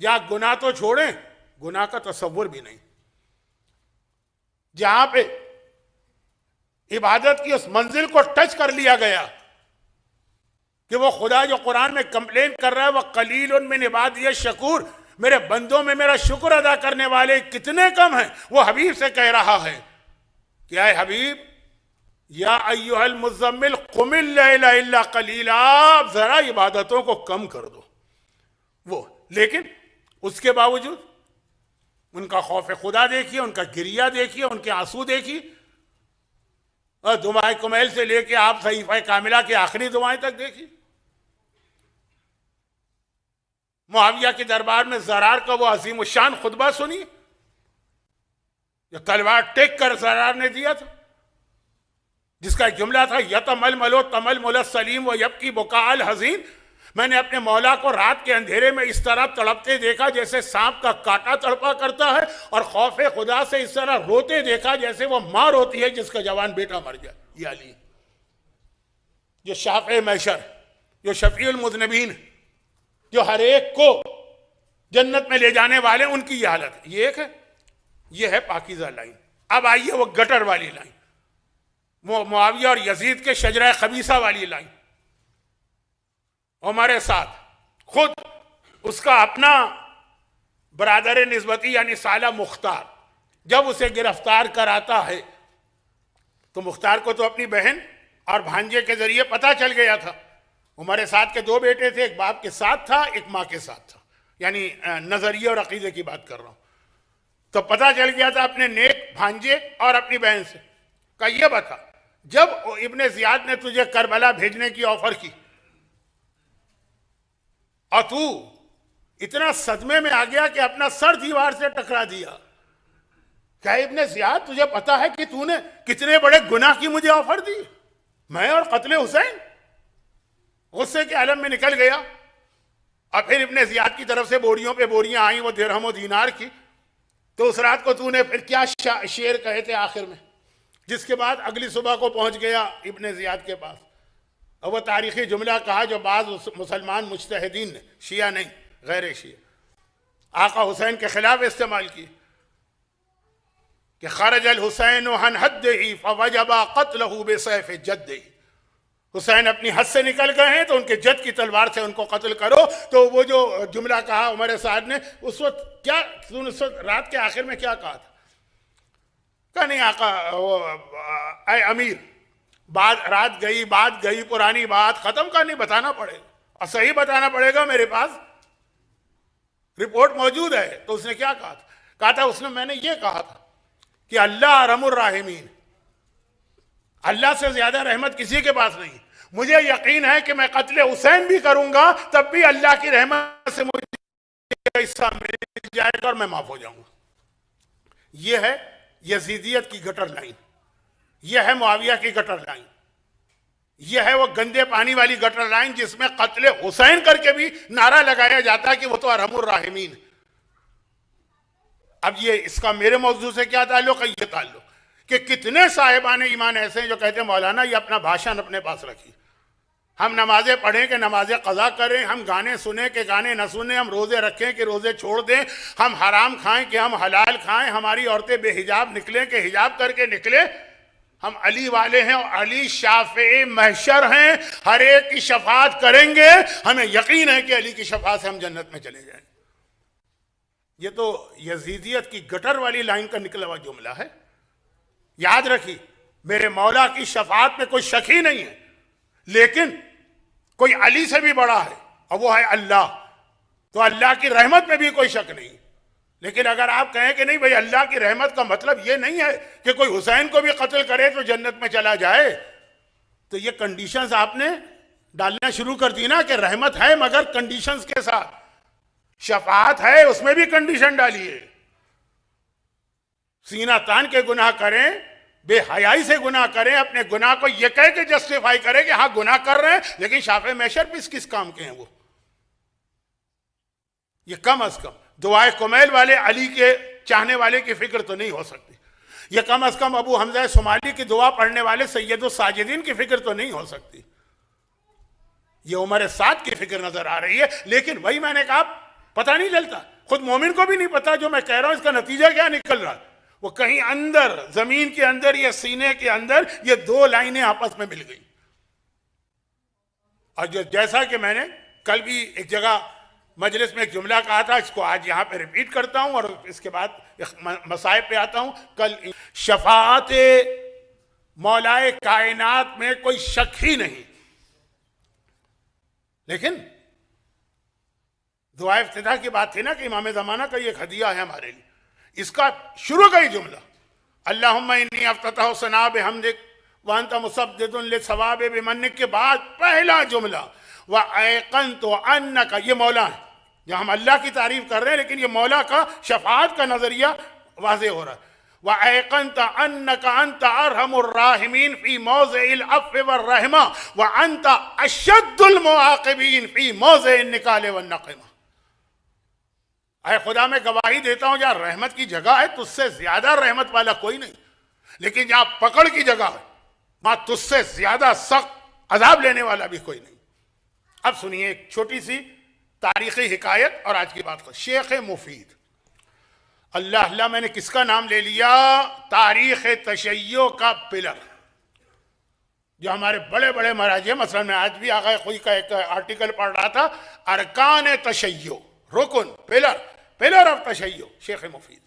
A: जहाँ गुनाह तो छोड़ें, गुनाह का तसव्वुर भी नहीं, जहां पे इबादत की उस मंजिल को टच कर लिया गया कि वो खुदा जो कुरान में कंप्लेन कर रहा है वह कलील मिन इबादी शकूर, मेरे बंदों में मेरा शुक्र अदा करने वाले कितने कम हैं, वो हबीब से कह रहा है कि आए हबीब या अय्युहल मुज़म्मिल कुमिल लैला इल्ला कलीला, आप जरा इबादतों को कम कर दो। वो लेकिन उसके बावजूद उनका खौफ खुदा देखिए, उनका गिरिया देखिए, उनके आंसू देखिए, और दुआए कुमैल से लेके आप सहीफा कामिला की आखिरी दुआएं तक देखिए। मुआविया के दरबार में जरार का वो अजीम शान खुतबा सुनिए जो तलवार टेक कर जरार ने दिया था, जिसका एक जुमला था यतमल मलो तमल मुल सलीम व यबकी बुकाल हजीन, मैंने अपने मौला को रात के अंधेरे में इस तरह तड़पते देखा जैसे सांप का कांटा तड़पा करता है, और खौफे खुदा से इस तरह रोते देखा जैसे वो मां रोती है जिसका जवान बेटा मर जाए। ये अली जो शाफ़े महशर, जो शफीउल मुज़निबीन, जो हर एक को जन्नत में ले जाने वाले, उनकी ये हालत है। ये एक है, ये है पाकीज़ा लाइन। अब आइए वो गटर वाली लाइन, वो मुआविया और यजीद के शजरा खबीसा वाली लाइन। हमारे साथ खुद उसका अपना बरादर निस्बती यानी साला मुख्तार जब उसे गिरफ्तार कराता है, तो मुख्तार को तो अपनी बहन और भांजे के जरिए पता चल गया था। हमारे साथ के दो बेटे थे, एक बाप के साथ था, एक माँ के साथ था, यानी नजरिए और अकीदे की बात कर रहा हूं। तो पता चल गया था अपने नेक भांजे और अपनी बहन से, कहा यह बता, जब इब्ने जियाद ने तुझे करबला भेजने की ऑफर की और तू इतना सदमे में आ गया कि अपना सर दीवार से टकरा दिया, क्या इब्ने जियाद तुझे पता है कि तूने कितने बड़े गुनाह की मुझे ऑफर दी? मैं और कत्ले हुसैन गुस्से के आलम में निकल गया। और फिर इब्ने जियाद की तरफ से बोरियों पे बोरियां आई, वो दिरहम और दीनार की। तो उस रात को तूने फिर क्या शेर कहे थे आखिर में, जिसके बाद अगली सुबह को पहुंच गया इब्ने जियाद के पास, और वह तारीखी जुमला कहा जो बाज़ मुसलमान मुज्तहिदीन ने, शिया नहीं गैर शिया, आका हुसैन के खिलाफ इस्तेमाल की कि खरजल हुसैन हन हद्दिही फवजबा क़त्लहु बिसैफ़ जद्दिही, हुसैन अपनी हद से निकल गए हैं तो उनके जद की तलवार से उनको कत्ल करो। तो वो जो जुमला कहा उमर साद ने, उस वक्त क्या तूने उस वक्त रात के आखिर में क्या कहा था? कहा नहीं आका, ऐ अमीर, बात गई पुरानी बात खत्म करनी, बताना पड़ेगा और सही बताना पड़ेगा। मेरे पास रिपोर्ट मौजूद है। तो उसने क्या कहा था उसने, मैंने ये कहा था कि अल्लाह अरहमुर राहिमीन, अल्लाह से ज्यादा रहमत किसी के पास नहीं। मुझे यकीन है कि मैं कत्ले हुसैन भी करूंगा तब भी अल्लाह की रहमत से मुझे हिस्सा मिल जाएगा और मैं माफ हो जाऊंगा। यह है यजीदियत की गटर लाइन, यह है मुआविया की गटर लाइन, यह है वो गंदे पानी वाली गटर लाइन जिसमें कत्ले हुसैन करके भी नारा लगाया जाता है कि वो तो अरहमुर राहिमीन। अब ये इसका मेरे मौजूद से क्या ताल्लुक है? ये ताल्लुक कि कितने साहिबान ईमान ऐसे हैं जो कहते हैं मौलाना ये अपना भाषण अपने पास रखिए, हम नमाजें पढ़ें कि नमाजें कज़ा करें, हम गाने सुने कि गाने न सुने, हम रोजे रखें कि रोजे छोड़ दें, हम हराम खाएं कि हम हलाल खाएं, हमारी औरतें बेहिजाब निकलें कि हिजाब करके निकले, हम अली वाले हैं और अली शाफ़े महशर हैं, हर एक की शफात करेंगे, हमें यकीन है कि अली की शफात से हम जन्नत में चले जाएंगे। ये तो यजीदियत की गटर वाली लाइन का निकला हुआ जुमला है। याद रखिए, मेरे मौला की शफात में कोई शक ही नहीं है, लेकिन कोई अली से भी बड़ा है और वो है अल्लाह, तो अल्लाह की रहमत में भी कोई शक नहीं। लेकिन अगर आप कहें कि नहीं भाई अल्लाह की रहमत का मतलब ये नहीं है कि कोई हुसैन को भी कत्ल करे तो जन्नत में चला जाए, तो ये कंडीशंस आपने डालना शुरू कर दी ना कि रहमत है मगर कंडीशंस के साथ, शफात है उसमें भी कंडीशन डालिए। सीना तान के गुनाह करें, बेहयाई से गुनाह करें, अपने गुनाह को यह कह के जस्टिफाई करें कि हाँ गुनाह कर रहे हैं, लेकिन शाफे महशर भी किस काम के हैं वो। ये कम अज कम दुआए कुमैल वाले अली के चाहने वाले की फिक्र तो नहीं हो सकती। ये कम अज कम अबू हमजा सोमाली की दुआ पढ़ने वाले सैयद साजिदीन की फिक्र तो नहीं हो सकती। ये उमर साद की फिक्र नजर आ रही है। लेकिन वही मैंने कहा, पता नहीं चलता, खुद मोमिन को भी नहीं पता जो मैं कह रहा हूं इसका नतीजा क्या निकल रहा है। वो कहीं अंदर जमीन के अंदर या सीने के अंदर ये दो लाइनें आपस में मिल गई। और जो जैसा कि मैंने कल भी एक जगह मजलिस में एक जुमला कहा था, इसको आज यहां पे रिपीट करता हूं और इसके बाद मसाइब पे आता हूं। कल शफाअत मौलाए कायनात में कोई शक ही नहीं, लेकिन दुआ इफ्तिताह की बात थी ना कि इमाम ज़माना का ये हदिया है हमारे लिए। इसका शुरू का ही जुमला अल्लाहुम्मा इन्नी अफ्ततहु सना बिहम्दिक व अंत मुसद्दिदुन लिसवाबि बिमन्निक के बाद पहला जुमला व अयक़नतु अन्नका, ये मौला है। जब हम अल्लाह की तारीफ कर रहे हैं लेकिन ये मौला का शफाअत का नजरिया वाज़ेह हो रहा है। व अयक़नतु अन्नका अंत अरहमुर राहिमीन फी मौज़िइल अफ़्व वर रहमा व अंत अशद्दुल मुआक़िबीन फी मौज़िइन निकाल वन नक़िमा। अरे खुदा मैं गवाही देता हूं जहां रहमत की जगह है तुझसे ज्यादा रहमत वाला कोई नहीं, लेकिन जहां पकड़ की जगह है वहां तुझसे ज्यादा सख्त अजाब लेने वाला भी कोई नहीं। अब सुनिए एक छोटी सी तारीखी हिकायत और आज की बात को। शेख मुफीद, अल्लाह अल्लाह मैंने किसका नाम ले लिया, तारीख तशय्यो का पिलर। जो हमारे बड़े बड़े मराजी, मसलन मैं आज भी आगा खुई का एक आर्टिकल पढ़ रहा था, अरकान तशय्यो, रुकन, पिलर ऑफ तशय्यो, शेख मुफीद।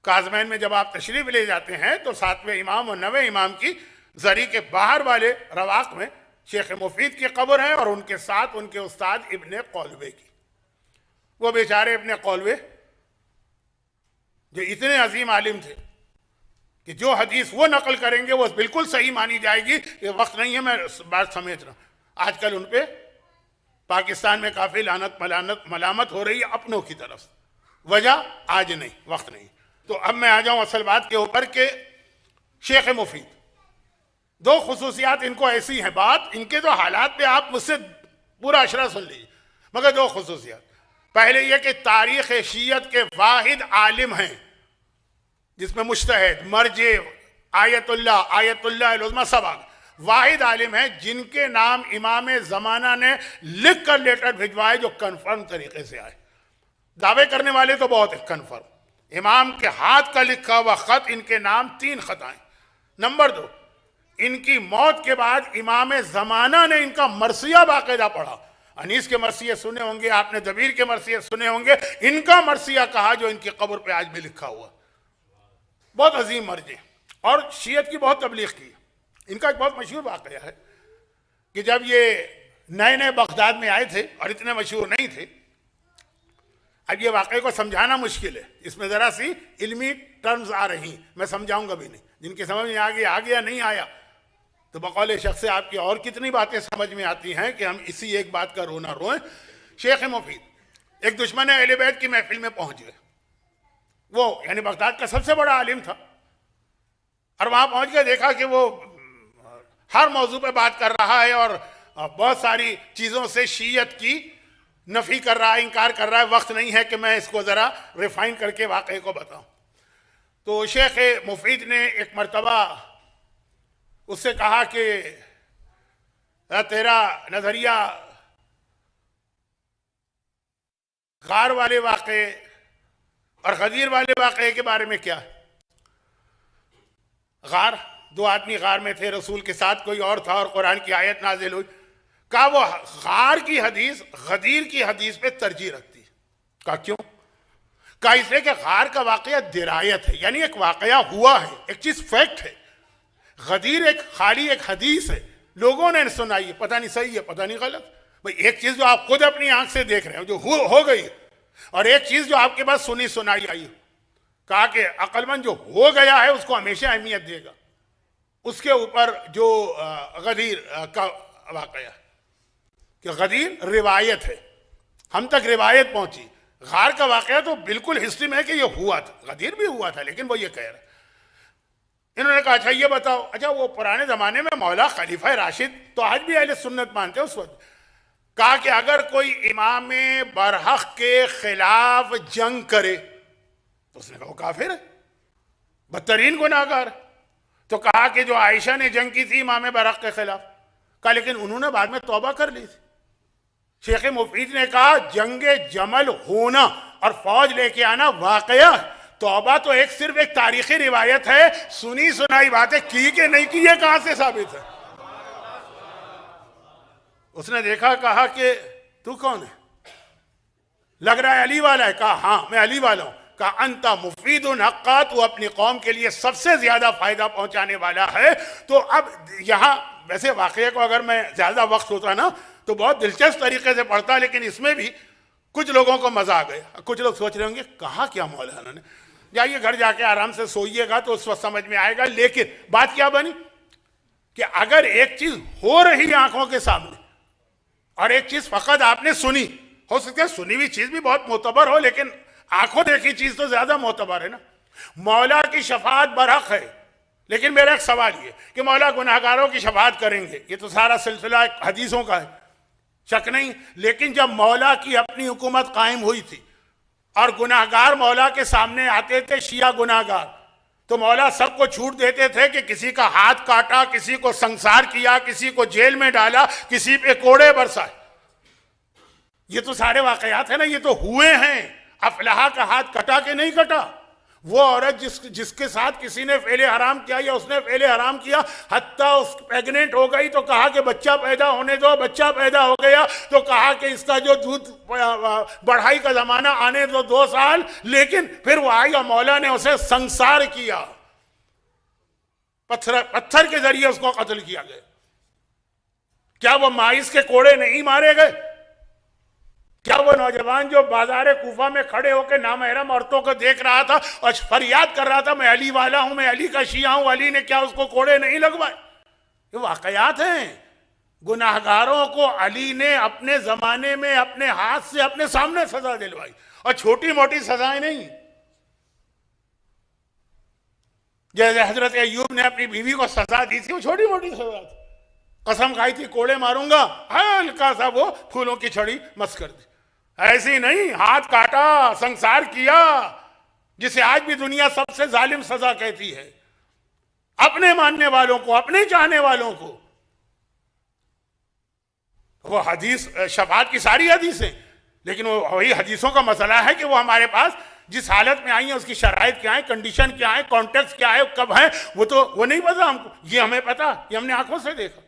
A: काज़मैन में जब आप तशरीफ ले जाते हैं तो 7वें इमाम और 9वें इमाम की जरी के बाहर वाले रवाक में शेख मुफीद की कब्र है और उनके साथ उनके उस्ताद इब्ने कौलवे की। वो बेचारे इब्ने कौलवे जो इतने अजीम आलिम थे कि जो हदीस वो नकल करेंगे वो बिल्कुल सही मानी जाएगी। ये वक्त नहीं है, मैं बात समझ रहा हूं। आजकल उन पे पाकिस्तान में काफी लानत मलामत हो रही है अपनों की तरफ। वजह आज नहीं, वक्त नहीं। तो अब मैं आ जाऊं असल बात के ऊपर के शेख मुफीद, दो खुसूसियात इनको ऐसी हैं, बात इनके तो हालात पे आप मुझसे पूरा अशरा सुन लीजिए, मगर दो खुसूसियात। पहले यह कि तारीख शीयत के वाहिद आलिम हैं जिसमें मुज्तहिद, मर्जे, आयतुल्लाह उज़्मा सब वाहिद आलिम है जिनके नाम इमाम ज़माना ने लिख कर लेटर भिजवाए जो कन्फर्म तरीके से आए। दावे करने वाले तो बहुत है, कन्फर्म इमाम के हाथ का लिखा हुआ खत, इनके नाम 3 खत आए। नंबर 2, इनकी मौत के बाद इमाम ज़माना ने इनका मरसिया बाकायदा पढ़ा। अनीस के मरसिये सुने होंगे आपने, दबीर के मरसिये सुने होंगे, इनका मरसिया कहा जो इनकी कब्र पे आज भी लिखा हुआ। बहुत अजीम मर्जे और शीयत की बहुत तबलीग की। इनका एक बहुत मशहूर वाक़या है कि जब ये नए नए बगदाद में आए थे और इतने मशहूर नहीं थे, अब ये वाकई को समझाना मुश्किल है, इसमें जरा सी इल्मी टर्म्स आ रही, मैं समझाऊंगा भी नहीं, जिनकी समझ में आ गया नहीं आया तो बकौल शख्स से आपकी और कितनी बातें समझ में आती हैं कि हम इसी एक बात का रोना रोएं। शेख मुफीद एक दुश्मन अहले बैत की महफिल में पहुंच गए, वो यानी बगदाद का सबसे बड़ा आलिम था, और वहां पहुंच के देखा कि वो हर मौजू पे बात कर रहा है और बहुत सारी चीजों से शीयत की नफी कर रहा है, इनकार कर रहा है। वक्त नहीं है कि मैं इसको जरा रिफाइन करके वाकई को बताऊं। तो शेख मुफीद ने एक मर्तबा उससे कहा कि तेरा नजरिया गार वाले वाक़े और गदीर वाले वाक़े के बारे में क्या है? गार, दो आदमी गार में थे, रसूल के साथ कोई और था और कुरान की आयत नाजिल हुई। कहा वो गार की हदीस गदीर की हदीस पे तरजीह रखती है। कहा क्यों? कहा इसलिए कि गार का वाक़या दिरायत है, यानी एक वाक़या हुआ है, एक चीज फैक्ट है। गदीर एक खाली एक हदीस है, लोगों ने सुनाई है, पता नहीं सही है पता नहीं गलत। भाई एक चीज जो आप खुद अपनी आंख से देख रहे हो जो हो गई, और एक चीज जो आपके पास सुनी सुनाई आई। कहा कि अक्लमंद जो हो गया है उसको हमेशा अहमियत देगा, उसके ऊपर जो गदीर का वाकया कि गदीर रिवायत है, हम तक रिवायत पहुंची। गार का वाकया तो बिल्कुल हिस्ट्री में है कि ये हुआ था, गदीर भी हुआ था, लेकिन वो ये कह रहे। इन्होंने कहा अच्छा ये बताओ, अच्छा वो पुराने जमाने में मौला खलीफा राशिद तो आज भी अहले सुन्नत मानते हैं उस वक्त। कहा कि अगर कोई इमाम बरहक के खिलाफ जंग करे तो उसने कहा वो काफिर है, बदतरीन गुनाहगार। तो कहा कि जो आयशा ने जंग की थी इमाम बरहक के खिलाफ, कहा लेकिन उन्होंने बाद में तौबा कर ली थी। शेख मुफीद ने कहा जंगे जमल होना और फौज लेके आना वाकया, तौबा तो एक सिर्फ एक तारीखी रिवायत है, सुनी सुनाई बातें की कि नहीं की ये कहां से साबित है? उसने देखा, कहा कि तू कौन है? लग रहा है अली वाला है। कहा हाँ मैं अली वाला हूं। कहा अंता मुफीदुन हक्का, तू अपनी कौम के लिए सबसे ज्यादा फायदा पहुंचाने वाला है। तो अब यहां वैसे वाकये को अगर मैं ज्यादा वक्त होता ना तो बहुत दिलचस्प तरीके से पढ़ता, लेकिन इसमें भी कुछ लोगों को मजा आ गया। कुछ लोग सोच रहे होंगे कहा क्या मौलाना ने। जाइए घर जाके आराम से सोइएगा तो उस वक्त समझ में आएगा। लेकिन बात क्या बनी कि अगर एक चीज हो रही आंखों के सामने और एक चीज फकत आपने सुनी, हो सकता है सुनी हुई चीज भी बहुत मोतबर हो, लेकिन आंखों देखी चीज तो ज्यादा मोतबर है ना। मौला की शफाअत बरहक है, लेकिन मेरा एक सवाल ये कि मौला गुनाहगारों की शफाअत करेंगे, ये तो सारा सिलसिला हदीसों का है, शक नहीं। लेकिन जब मौला की अपनी हुकूमत कायम हुई थी और गुनाहगार मौला के सामने आते थे, शिया गुनाहगार, तो मौला सबको छूट देते थे कि किसी का हाथ काटा, किसी को संसार किया, किसी को जेल में डाला, किसी पे कोड़े बरसाए। ये तो सारे वाकयात है ना, ये तो हुए हैं। अफलाह का हाथ कटा कि नहीं कटा? वो औरत जिसके साथ किसी ने फेले हराम किया या उसने फेले हराम किया, हत्ता उस प्रेग्नेंट हो गई तो कहा कि बच्चा पैदा होने दो, बच्चा पैदा हो गया तो कहा कि इसका जो दूध बढ़ाई का जमाना आने दो 2 साल, लेकिन फिर वो आई और मौला ने उसे संसार किया, पत्थर के जरिए उसको कत्ल किया गया। क्या वो माइस के कोड़े नहीं मारे गए? क्या वो नौजवान जो बाजार कूफा में खड़े होकर नामहरम औरतों को देख रहा था और फरियाद कर रहा था मैं अली वाला हूं, मैं अली का शिया हूं, अली ने क्या उसको कोड़े नहीं लगवाए? ये वाकयात हैं। गुनाहगारों को अली ने अपने जमाने में अपने हाथ से अपने सामने सजा दिलवाई, और छोटी मोटी सजाएं नहीं। जैसे हजरत अय्यूब ने अपनी बीवी को सजा दी थी, वो छोटी मोटी सजा थी। कसम खाई थी कोड़े मारूंगा, हल्का सा वो फूलों की छड़ी मस कर दी। ऐसी नहीं, हाथ काटा, संसार किया, जिसे आज भी दुनिया सबसे जालिम सजा कहती है अपने मानने वालों को, अपने चाहने वालों को। वो हदीस शफाअत की सारी हदीसें, लेकिन वो वही हदीसों का मसला है कि वो हमारे पास जिस हालत में आई है उसकी शराइत क्या है, कंडीशन क्या है, कॉन्टेक्स्ट क्या है, कब है, वो नहीं पता हमको। ये हमें पता, ये हमने आंखों से देखा।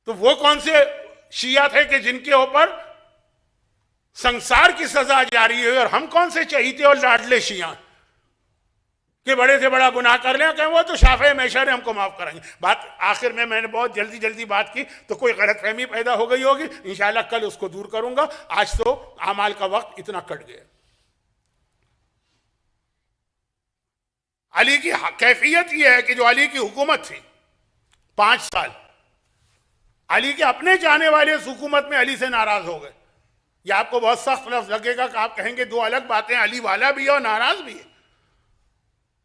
A: तो वो कौन से शिया थे कि जिनके ऊपर संसार की सजा जारी है, और हम कौन से चहीते और लाडले शिया? कि बड़े से बड़ा गुनाह कर लें, कहें वो तो शाफ़े मैशर हमको माफ़ कराएंगे। बात आखिर में मैंने बहुत जल्दी बात की तो कोई गलतफहमी पैदा हो गई होगी, इंशाल्लाह कल उसको दूर करूंगा। आज तो अमाल का वक्त इतना कट गया। अली की कैफियत यह है कि जो अली की हुकूमत थी 5 साल, अली के अपने चाहने वाले इस हुकूमत में अली से नाराज हो गए। ये आपको बहुत सख्त लफ्ज लगेगा कि आप कहेंगे दो अलग बातें, अली वाला भी है और नाराज भी है।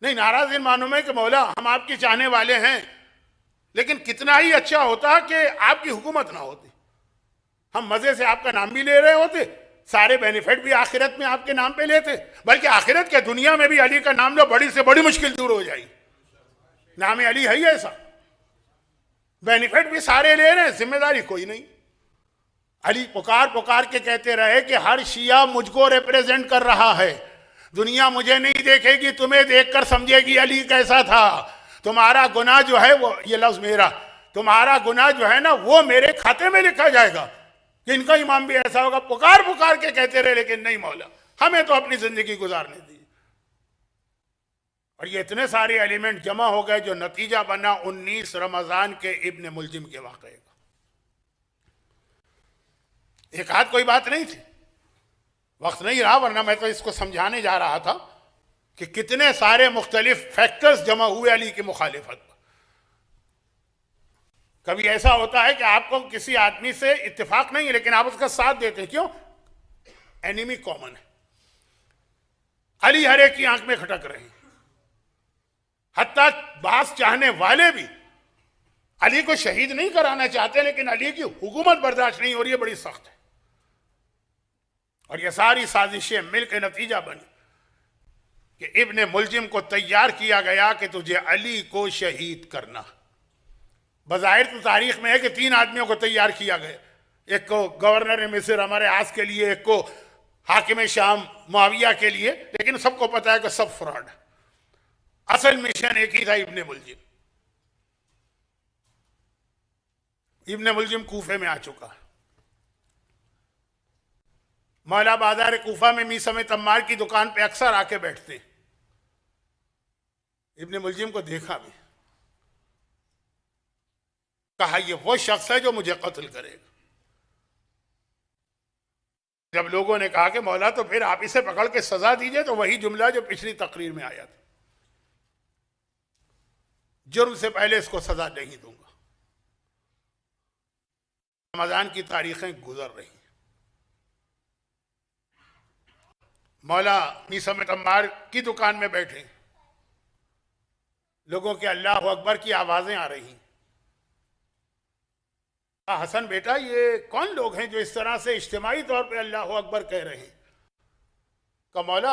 A: नहीं, नाराज इन मानों में कि मौला हम आपके चाहने वाले हैं, लेकिन कितना ही अच्छा होता कि आपकी हुकूमत ना होती, हम मजे से आपका नाम भी ले रहे होते, सारे बेनिफिट भी आखिरत में आपके नाम पे लेते, बल्कि आखिरत के दुनिया में भी अली का नाम लो, बड़ी से बड़ी मुश्किल दूर हो जाएगी। नाम अली है ही ऐसा, बेनिफिट भी सारे ले रहे हैं, जिम्मेदारी कोई नहीं। अली पुकार के कहते रहे कि हर शिया मुझको रिप्रेजेंट कर रहा है, दुनिया मुझे नहीं देखेगी, तुम्हें देखकर समझेगी अली कैसा था। तुम्हारा गुनाह जो है वो, ये लफ्ज मेरा, तुम्हारा गुनाह जो है ना वो मेरे खाते में लिखा जाएगा कि इनका इमाम भी ऐसा होगा। पुकार के कहते रहे, लेकिन नहीं मौला, हमें तो अपनी जिंदगी गुजारने दी। और ये इतने सारे एलिमेंट जमा हो गए जो नतीजा बना 19 रमजान के इब्ने मुलजिम के वाक़े का। एक आध कोई बात नहीं थी, वक्त नहीं रहा, वरना मैं तो इसको समझाने जा रहा था कि कितने सारे मुख्तलिफ फैक्टर्स जमा हुए अली की मुखालिफत पर। कभी ऐसा होता है कि आपको किसी आदमी से इत्तेफाक नहीं है, लेकिन आप उसका साथ देते हैं, क्यों? एनिमी कॉमन है। अली हर एक की आंख में खटक रहे हैं, हत्ता बास चाहने वाले भी अली को शहीद नहीं कराना चाहते, लेकिन अली की हुकूमत बर्दाश्त नहीं हो रही है, बड़ी सख्त है। और ये सारी साजिशें मिलकर नतीजा बनी कि इब्ने मुलजिम को तैयार किया गया कि तुझे अली को शहीद करना। बज़ाहिर तो तारीख में है कि 3 आदमियों को तैयार किया गया, एक को गवर्नर मिस्र अमर आस के लिए, एक को हाकिम शाम मुआविया के लिए, लेकिन सबको पता है कि सब फ्रॉड है। असल मिशन एक ही था, इब्ने मुलजिम। इब्ने मुलजिम कूफे में आ चुका है। मौला बाजार कूफा में मीसम तम्मार की दुकान पे अक्सर आके बैठते। इब्ने मुलजिम को देखा भी, कहा ये वो शख्स है जो मुझे कत्ल करेगा। जब लोगों ने कहा कि मौला तो फिर आप इसे पकड़ के सजा दीजिए, तो वही जुमला जो पिछली तकरीर में आया था, जुर्म से पहले इसको सजा नहीं दूंगा। रमजान की तारीखें गुजर रही, मौला मीसम तम्मार की दुकान में बैठे, लोगों के अल्लाह अकबर की आवाजें आ रही। हसन बेटा, ये कौन लोग हैं जो इस तरह से इज्तिमाई तौर पे अल्लाह अकबर कह रहे हैं? का मौला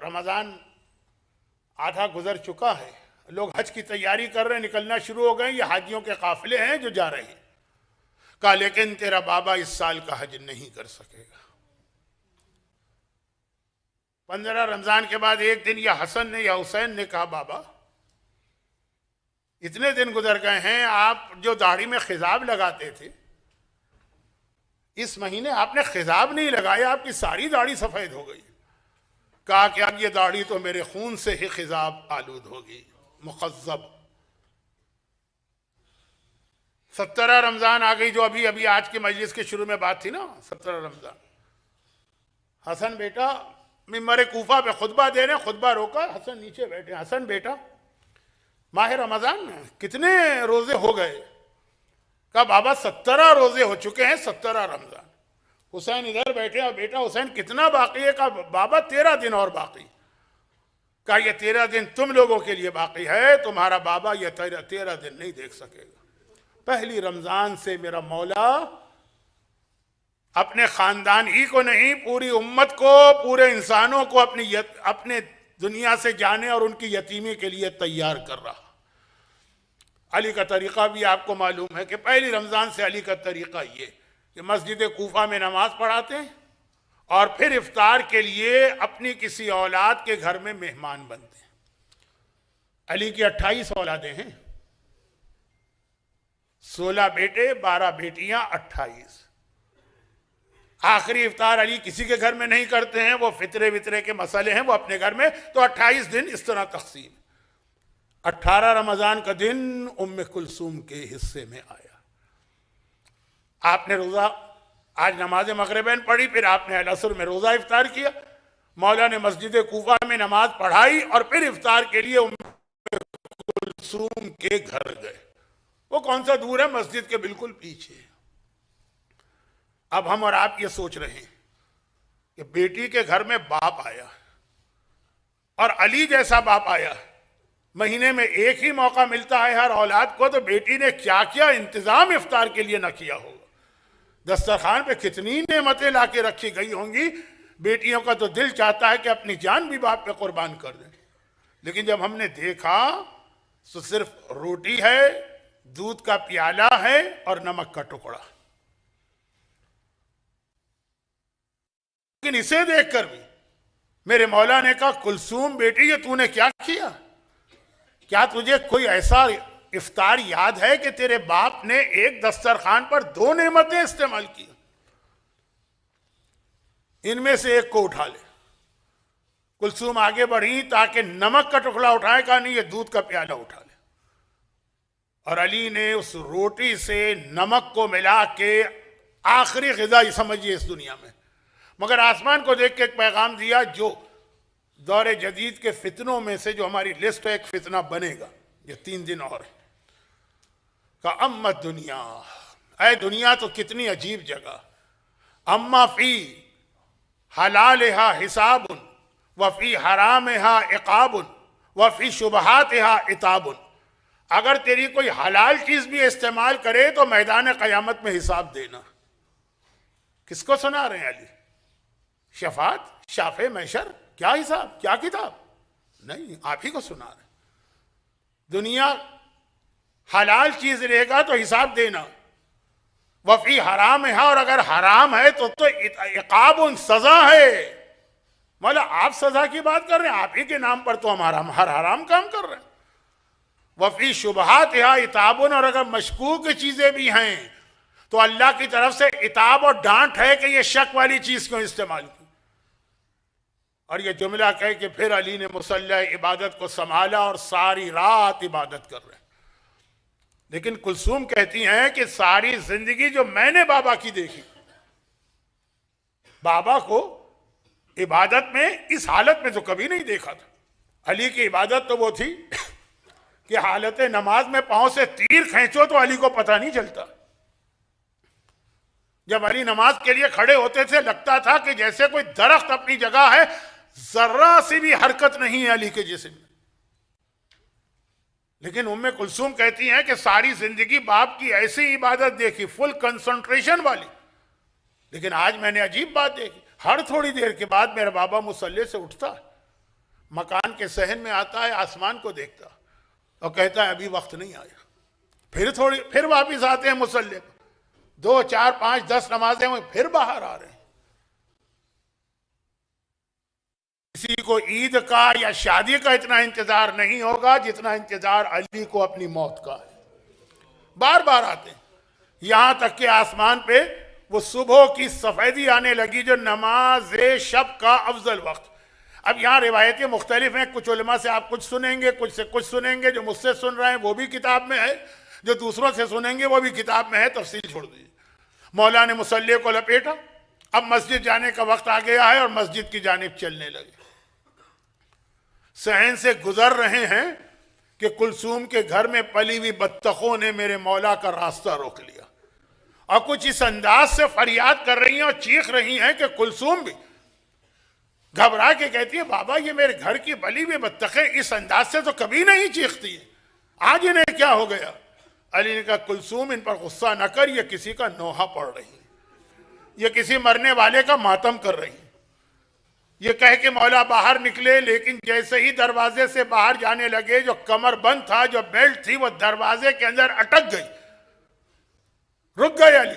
A: रमजान आधा गुजर चुका है, लोग हज की तैयारी कर रहे हैं, निकलना शुरू हो गए, ये हाजियों के काफिले हैं जो जा रहे हैं। कहा लेकिन तेरा बाबा इस साल का हज नहीं कर सकेगा। 15 रमजान के बाद एक दिन या हसन ने या हुसैन ने कहा बाबा इतने दिन गुजर गए हैं, आप जो दाढ़ी में खिजाब लगाते थे, इस महीने आपने खिजाब नहीं लगाया, आपकी सारी दाढ़ी सफेद हो गई। कहा कि अब ये दाढ़ी तो मेरे खून से ही खिजाब आलूद होगी, मुक़ज़्ज़ब। 17 रमजान आ गई, जो अभी अभी आज की मजलिस के शुरू में बात थी ना, 17 रमजान। हसन बेटा मिंबर कूफा पे खुतबा दे रहे हैं, खुतबा रोका, हसन नीचे बैठे। हसन बेटा माह रमजान में कितने रोजे हो गए? कहा बाबा 17 रोजे हो चुके हैं, 17 रमजान। हुसैन इधर बैठे, और बेटा हुसैन कितना बाकी है? कहा बाबा 13 दिन और बाकी। कहा ये 13 दिन तुम लोगों के लिए बाकी है, तुम्हारा बाबा ये 13 दिन नहीं देख सकेगा। पहली रमजान से मेरा मौला अपने खानदान ही को नहीं, पूरी उम्मत को, पूरे इंसानों को अपने दुनिया से जाने और उनकी यतीमी के लिए तैयार कर रहा। अली का तरीका भी आपको मालूम है कि पहली रमजान से अली का तरीका ये कि मस्जिद कूफा में नमाज पढ़ाते हैं और फिर इफ्तार के लिए अपनी किसी औलाद के घर में मेहमान बनते हैं। अली की 28 औलादें हैं, 16 बेटे, 12 बेटियां, 28। आखिरी इफ्तार अली किसी के घर में नहीं करते हैं, वो फितरे वितरे के मसले हैं, वो अपने घर में। तो 28 दिन इस तरह तकसीम। 18 रमजान का दिन उम्मे कुलसूम के हिस्से में आया। आपने रोजा आज नमाज मगरिबैन पढ़ी, फिर आपने अल-असर में रोजा इफ्तार किया। मौला ने मस्जिद कूफा में नमाज पढ़ाई और फिर इफ्तार के लिए उम्मे कुलसूम के घर गए। वो कौन सा दूर है, मस्जिद के बिल्कुल पीछे। अब हम और आप ये सोच रहे हैं कि बेटी के घर में बाप आया और अली जैसा बाप आया, महीने में एक ही मौका मिलता है हर औलाद को, तो बेटी ने क्या क्या इंतजाम इफ्तार के लिए न किया होगा। दस्तरखान पे कितनी नेमतें लाके रखी गई होंगी। बेटियों का तो दिल चाहता है कि अपनी जान भी बाप पे कुर्बान कर दें, लेकिन जब हमने देखा तो सिर्फ रोटी है, दूध का प्याला है और नमक का टुकड़ा। लेकिन इसे देखकर भी मेरे मौला ने कहा, कुलसूम बेटी ये तूने क्या किया? क्या तुझे कोई ऐसा इफ्तार याद है कि तेरे बाप ने एक दस्तरखान पर 2 नेमतें इस्तेमाल की, इनमें से एक को उठा ले। कुलसूम आगे बढ़ी ताकि नमक का टुकड़ा उठाए, कहा नहीं, ये दूध का प्याला उठा ले। और अली ने उस रोटी से नमक को मिला के आखिरी ग़िज़ा समझिए इस दुनिया में, मगर आसमान को देख के एक पैगाम दिया जो दौरे जदीद के फितनों में से, जो हमारी लिस्ट है, एक फितना बनेगा। ये 3 दिन और है। का अम्मा दुनिया, ऐ दुनिया तो कितनी अजीब जगह। अम्मा फी हलालहा हिसाबुन व फी हरामहा इकाबुन व फी शुबहातहा इताबुन। अगर तेरी कोई हलाल चीज भी इस्तेमाल करे तो मैदान क़यामत में हिसाब देना। किसको सुना रहे हैं अली? शफात, शाफे महशर, क्या हिसाब, क्या किताब? नहीं, आप ही को सुना रहे। दुनिया हलाल चीज लेगा तो हिसाब देना, वफी हराम है, और अगर हराम है तो इकाब सजा है। मतलब आप सजा की बात कर रहे हैं, आप ही के नाम पर तो हम हर हराम काम कर रहे हैं। वफी शुबहात या इताबुन, और अगर मशकूक चीजें भी हैं तो अल्लाह की तरफ से इताब और डांट है कि ये शक वाली चीज क्यों इस्तेमाल की। और ये जुमला कह के फिर अली ने मुसल्ला इबादत को संभाला और सारी रात इबादत कर रहे। लेकिन कुलसूम कहती हैं कि सारी जिंदगी जो मैंने बाबा की देखी, बाबा को इबादत में इस हालत में तो कभी नहीं देखा था। अली की इबादत तो वो थी कि हालत नमाज में पांव से तीर खींचो तो अली को पता नहीं चलता। जब अली नमाज के लिए खड़े होते थे लगता था कि जैसे कोई दरख्त अपनी जगह है, जर्रा सी भी हरकत नहीं है अली के जिस्म में। लेकिन उम्मे कुलसूम कहती हैं कि सारी जिंदगी बाप की ऐसी इबादत देखी, फुल कंसंट्रेशन वाली। लेकिन आज मैंने अजीब बात देखी, हर थोड़ी देर के बाद मेरा बाबा मुसल्ले से उठता है, मकान के सहन में आता है, आसमान को देखता और कहता है अभी वक्त नहीं आया। फिर वापिस आते हैं मुसल्ले पर, 2, 4, 5, 10 नमाजें हुई, फिर बाहर आ रहे हैं। किसी को ईद का या शादी का इतना इंतजार नहीं होगा जितना इंतजार अली को अपनी मौत का है। बार बार आते हैं, यहां तक कि आसमान पे वो सुबह की सफेदी आने लगी, जो नमाज शब का अफजल वक्त। अब यहाँ रिवायतें मुख्तलिफ हैं, कुछ उलमा से आप कुछ सुनेंगे, कुछ से कुछ सुनेंगे। जो मुझसे सुन रहे हैं वो भी किताब में है, जो दूसरों से सुनेंगे वो भी किताब में है, तफसील छोड़ दीजिए। मौला ने मुसल्ले को लपेटा, अब मस्जिद जाने का वक्त आ गया है और मस्जिद की जानिब चलने लगे। सहन से गुजर रहे हैं कि कुलसूम के घर में पली हुई बत्तखों ने मेरे मौला का रास्ता रोक लिया और कुछ इस अंदाज से फरियाद कर रही हैं और चीख रही हैं कि कुलसूम भी घबरा के कहती है, बाबा ये मेरे घर की पली हुई बत्तखें इस अंदाज से तो कभी नहीं चीखती है, आज इन्हें क्या हो गया? अली ने कहा, कुलसूम इन पर गुस्सा न कर, ये किसी का नोहा पड़ रही है, ये किसी मरने वाले का मातम कर रही है। ये कह के मौला बाहर निकले, लेकिन जैसे ही दरवाजे से बाहर जाने लगे, जो कमर बंद था, जो बेल्ट थी, वो दरवाजे के अंदर अटक गई, रुक गए अली।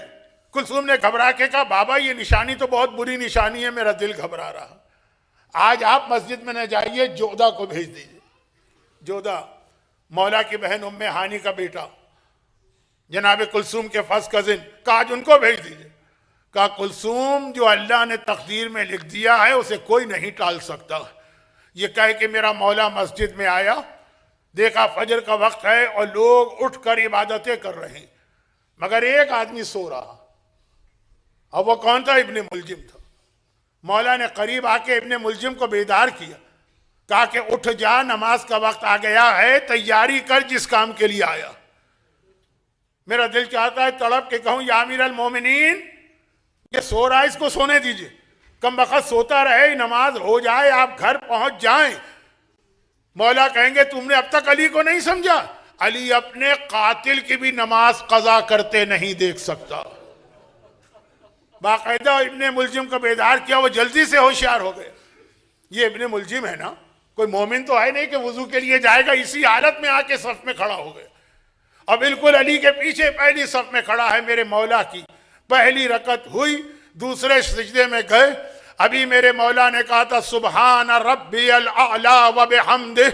A: कुलसूम ने घबरा के कहा, बाबा ये निशानी तो बहुत बुरी निशानी है, मेरा दिल घबरा रहा, आज आप मस्जिद में न जाइए, जोधा को भेज दीजिए। जोधा मौला की बहन उम्मे हानी का बेटा, जनाब कुलसूम के फर्स्ट कजिन, कहा आज उनको भेज दीजिए। कहा कुलसूम जो अल्लाह ने तकदीर में लिख दिया है उसे कोई नहीं टाल सकता। ये कह के मेरा मौला मस्जिद में आया, देखा फजर का वक्त है और लोग उठकर इबादतें कर रहे हैं, मगर एक आदमी सो रहा। अब वो कौन था? इब्ने मुलजिम था। मौला ने करीब आके इब्ने मुलजिम को बेदार किया, कहा कि उठ जा, नमाज का वक्त आ गया है, तैयारी कर जिस काम के लिए आया। मेरा दिल चाहता है तड़प के कहूं, या अमीर अल मोमिनीन, ये सो रहा है, इसको सोने दीजिए, कम वक्त सोता रहे, नमाज हो जाए, आप घर पहुंच जाएं। मौला कहेंगे तुमने अब तक अली को नहीं समझा? अली अपने कातिल की भी नमाज कजा करते नहीं देख सकता। बाकायदा इब्ने मुलजिम को बेदार किया, वो जल्दी से होशियार हो गए। ये इब्ने मुलजिम है ना, कोई मोमिन तो है नहीं कि वजू के लिए जाएगा, इसी हालत में आके सफ में खड़ा हो गया और बिल्कुल अली के पीछे पहली सफ में खड़ा है। मेरे मौला की पहली रकत हुई, दूसरे सिजदे में गए। अभी मेरे मौला ने कहा था सुबहान रब्बियल आला व बिहम्दिह,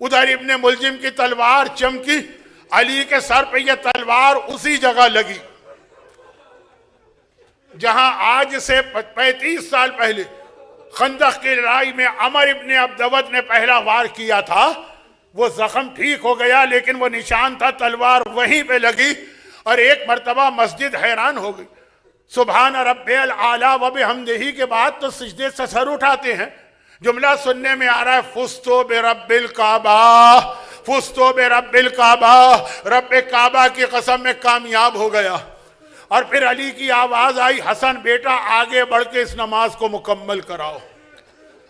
A: उधर इब्ने मुलजिम की तलवार चमकी, अली के सर पे यह तलवार उसी जगह लगी जहां आज से 35 साल पहले खंदक की लड़ाई में अमर इब्ने अब्दवद ने पहला वार किया था। वो जख्म ठीक हो गया, लेकिन वो निशान था, तलवार वहीं पे लगी। और एक मर्तबा मस्जिद हैरान हो गई। सुबहान रब्बिल आला व बिहम्दिही के बाद तो सिजदे से सर उठाते हैं। जुमला सुनने में आ रहा है फुस्तो बे रब्बिल काबा, फुस्तो बे रब्बिल काबा, रब्बे काबा की कसम में कामयाब हो गया। और फिर अली की आवाज आई, हसन बेटा आगे बढ़ के इस नमाज को मुकम्मल कराओ।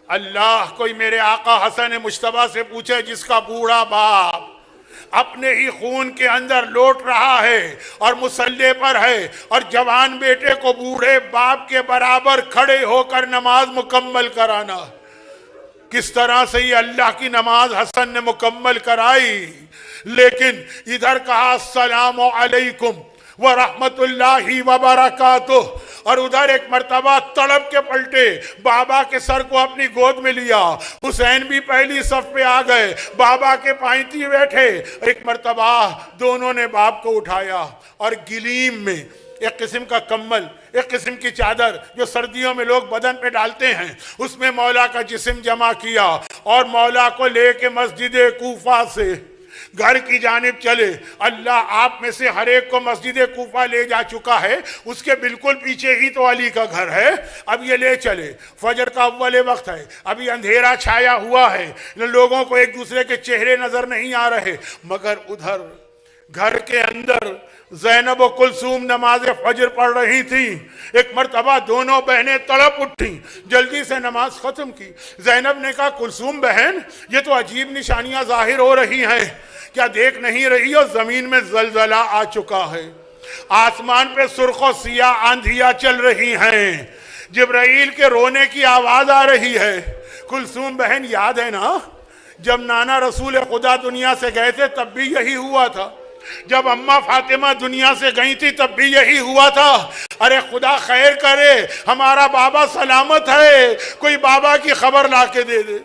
A: अल्लाह, कोई मेरे आका हसन मुश्तबा से पूछे, जिसका बूढ़ा बाप अपने ही खून के अंदर लौट रहा है और मुसल्ले पर है, और जवान बेटे को बूढ़े बाप के बराबर खड़े होकर नमाज मुकम्मल कराना, किस तरह से ये अल्लाह की नमाज हसन ने मुकम्मल कराई। लेकिन इधर कहा अस्सलामु अलैकुम व रहमतुल्लाहि व बरकातुह, और उधर एक मर्तबा तड़प के पलटे, बाबा के सर को अपनी गोद में लिया। हुसैन भी पहली सफ पे आ गए, बाबा के पांती बैठे। एक मर्तबा दोनों ने बाप को उठाया और गिलीम में एक किस्म का कम्बल, एक किस्म की चादर जो सर्दियों में लोग बदन पे डालते हैं, उसमें मौला का जिस्म जमा किया और मौला को लेके मस्जिद कूफा से घर की जानिब चले। अल्लाह आप में से हर एक को मस्जिद कूफा ले जा चुका है, उसके बिल्कुल पीछे ही तो अली का घर है। अब ये ले चले, फजर का अव्वल वक्त है, अभी अंधेरा छाया हुआ है, लोगों को एक दूसरे के चेहरे नजर नहीं आ रहे, मगर उधर घर के अंदर ज़ैनब और कुलसूम नमाज फजर पढ़ रही थी। एक मर्तबा दोनों बहनें तड़प उठी, जल्दी से नमाज खत्म की। ज़ैनब ने कहा कुलसूम बहन, ये तो अजीब निशानियां जाहिर हो रही हैं, क्या देख नहीं रही हो जमीन में जलजला आ चुका है, आसमान पे सुर्खो सिया आंधियां चल रही हैं, जिब्राइल के रोने की आवाज आ रही है। कुलसूम बहन याद है ना, जब नाना रसूल खुदा दुनिया से गए थे तब भी यही हुआ था, जब अम्मा फातिमा दुनिया से गई थी तब भी यही हुआ था। अरे खुदा खैर करे, हमारा बाबा सलामत है, कोई बाबा की खबर लाके दे दे।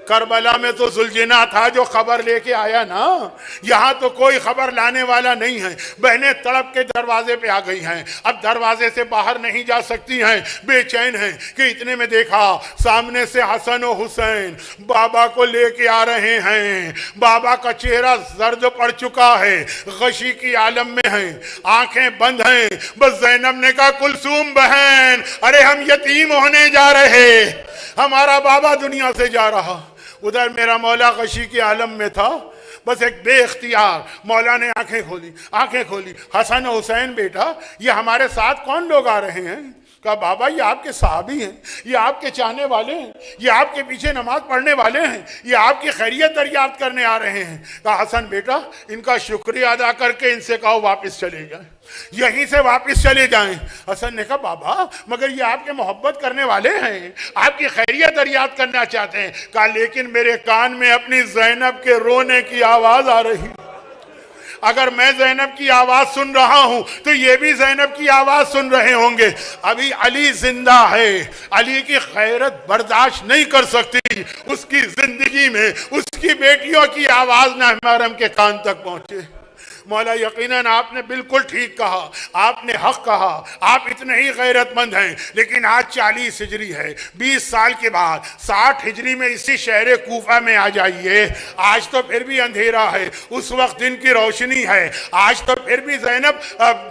A: करबला में तो जुलजिना था जो खबर लेके आया ना, यहाँ तो कोई खबर लाने वाला नहीं है। बहनें तड़प के दरवाजे पे आ गई हैं, अब दरवाजे से बाहर नहीं जा सकती हैं, बेचैन हैं कि इतने में देखा सामने से हसन और हुसैन बाबा को लेके आ रहे हैं। बाबा का चेहरा जर्द पड़ चुका है, गशी की आलम में है, आंखें बंद हैं। बस जैनब ने कहा कुलसूम बहन, अरे हम यतीम होने जा रहे, हमारा बाबा दुनिया से जा रहा। उधर मेरा मौला गशी की आलम में था। बस एक बेख्तियार मौला ने आंखें खोली। हसन हुसैन बेटा, ये हमारे साथ कौन लोग आ रहे हैं? कहा बाबा ये आपके साहबी हैं, ये आपके चाहने वाले हैं, ये आपके पीछे नमाज पढ़ने वाले हैं, ये आपकी खैरियत दरियाफ्त करने आ रहे हैं। कहा हसन बेटा, इनका शुक्रिया अदा करके इनसे कहो वापस चले जाएं, यहीं से वापस चले जाएं। हसन ने कहा बाबा मगर ये आपके मोहब्बत करने वाले हैं, आपकी खैरियत दरियाफ्त करना चाहते हैं। कहा लेकिन मेरे कान में अपनी ज़ैनब के रोने की आवाज आ रही, अगर मैं ज़ैनब की आवाज सुन रहा हूं तो ये भी ज़ैनब की आवाज सुन रहे होंगे। अभी अली जिंदा है, अली की खैरत बर्दाश्त नहीं कर सकती, उसकी जिंदगी में उसकी बेटियों की आवाज ना महरम के कान तक पहुंचे। मौला यकीनन आपने बिल्कुल ठीक कहा, आपने हक कहा, आप इतने ही गैरतमंद हैं, लेकिन आज 40 हिजरी है, 20 साल के बाद 60 हिजरी में इसी शहर कूफा में आ जाइए, आज तो फिर भी अंधेरा है, उस वक्त दिन की रोशनी है, आज तो फिर भी ज़ैनब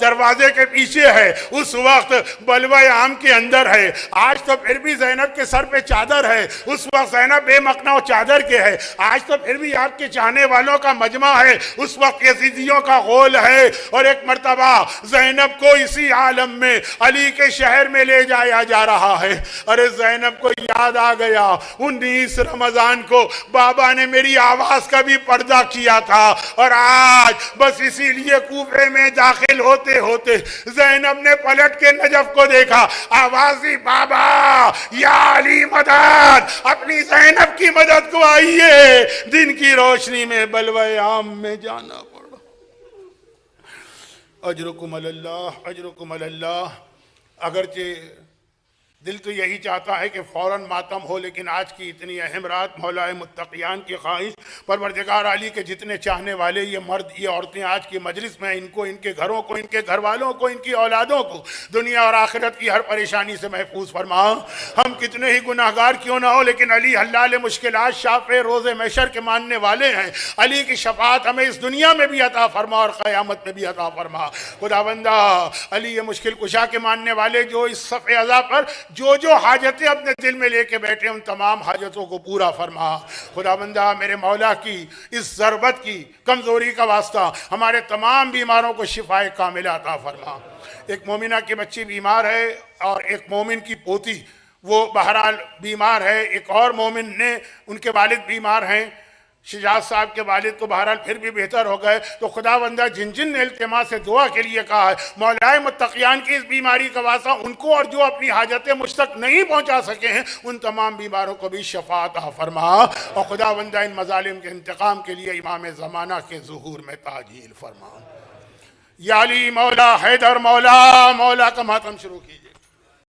A: दरवाजे के पीछे है, उस वक्त बलवा आम के अंदर है, आज तो फिर भी ज़ैनब के सर पे चादर है, उस वक्त ज़ैनब बेमकना चादर के है, आज तो फिर भी आपके चाहने वालों का मजमा है, उस वक्त यजीदियों का गोल है। और एक मर्तबा ज़ैनब को इसी आलम में अली के शहर में ले जाया जा रहा है। अरे ज़ैनब को याद आ गया 19 रमजान को बाबा ने मेरी आवाज का भी पर्दा किया था, और आज बस इसीलिए कूफे में दाखिल होते होते ज़ैनब ने पलट के नजफ को देखा, आवाज़ी बाबा या अली मदद, अपनी ज़ैनब की मदद को आइए, दिन की रोशनी में बलवे आम में जाना पड़ा। अजरुकुम अल्लाह, अजरुकुम अल्लाह। अगरचे दिल तो यही चाहता है कि फ़ौरन मातम हो, लेकिन आज की इतनी अहम रात मौलाए मुत्तक़ियान की ख्वाहिश, परवरदिगार अली के जितने चाहने वाले ये मर्द ये औरतें आज की मजलिस में, इनको, इनके घरों को, इनके घर वालों को, इनकी औलादों को दुनिया और आखिरत की हर परेशानी से महफूज फरमा। हम कितने ही गुनाहगार क्यों ना हो, लेकिन अली हल्लाल मुश्किलात शाफ़े रोज़े महशर के मानने वाले हैं। अली की शफ़ाअत हमें इस दुनिया में भी अता फरमा और क़यामत में भी अता फरमा। खुदाबंदा अली ये मुश्किल कुशा के मानने वाले जो इस सफ़े अज़ा पर जो हाजतें अपने दिल में लेके बैठे, उन तमाम हाजतों को पूरा फरमा। खुदाबंदा मेरे मौला की इस ज़रबत की कमज़ोरी का वास्ता हमारे तमाम बीमारों को शिफाए कामिला अता फरमा। एक मोमिना की बच्ची बीमार है और एक मोमिन की पोती वो बहरहाल बीमार है, एक और मोमिन ने, उनके वालिद बीमार हैं, शिजाज साहब के वालिद तो बहरहाल फिर भी बेहतर हो गए। तो खुदावंदा जिन जिन ने इल्तिमा से दुआ के लिए कहा है, मौलाए मुत्तक़ियान की इस बीमारी का वास्ता उनको, और जो अपनी हाजतें मुझ तक नहीं पहुँचा सके हैं, उन तमाम बीमारों को भी शफ़ाअत फरमा। और खुदावंदा इन मज़ालिम के इंतकाम के लिए इमाम ज़माना के ज़ुहूर में ताजील फरमा। या अली मौला हैदर मौला, मौला का मातम शुरू कीजिए।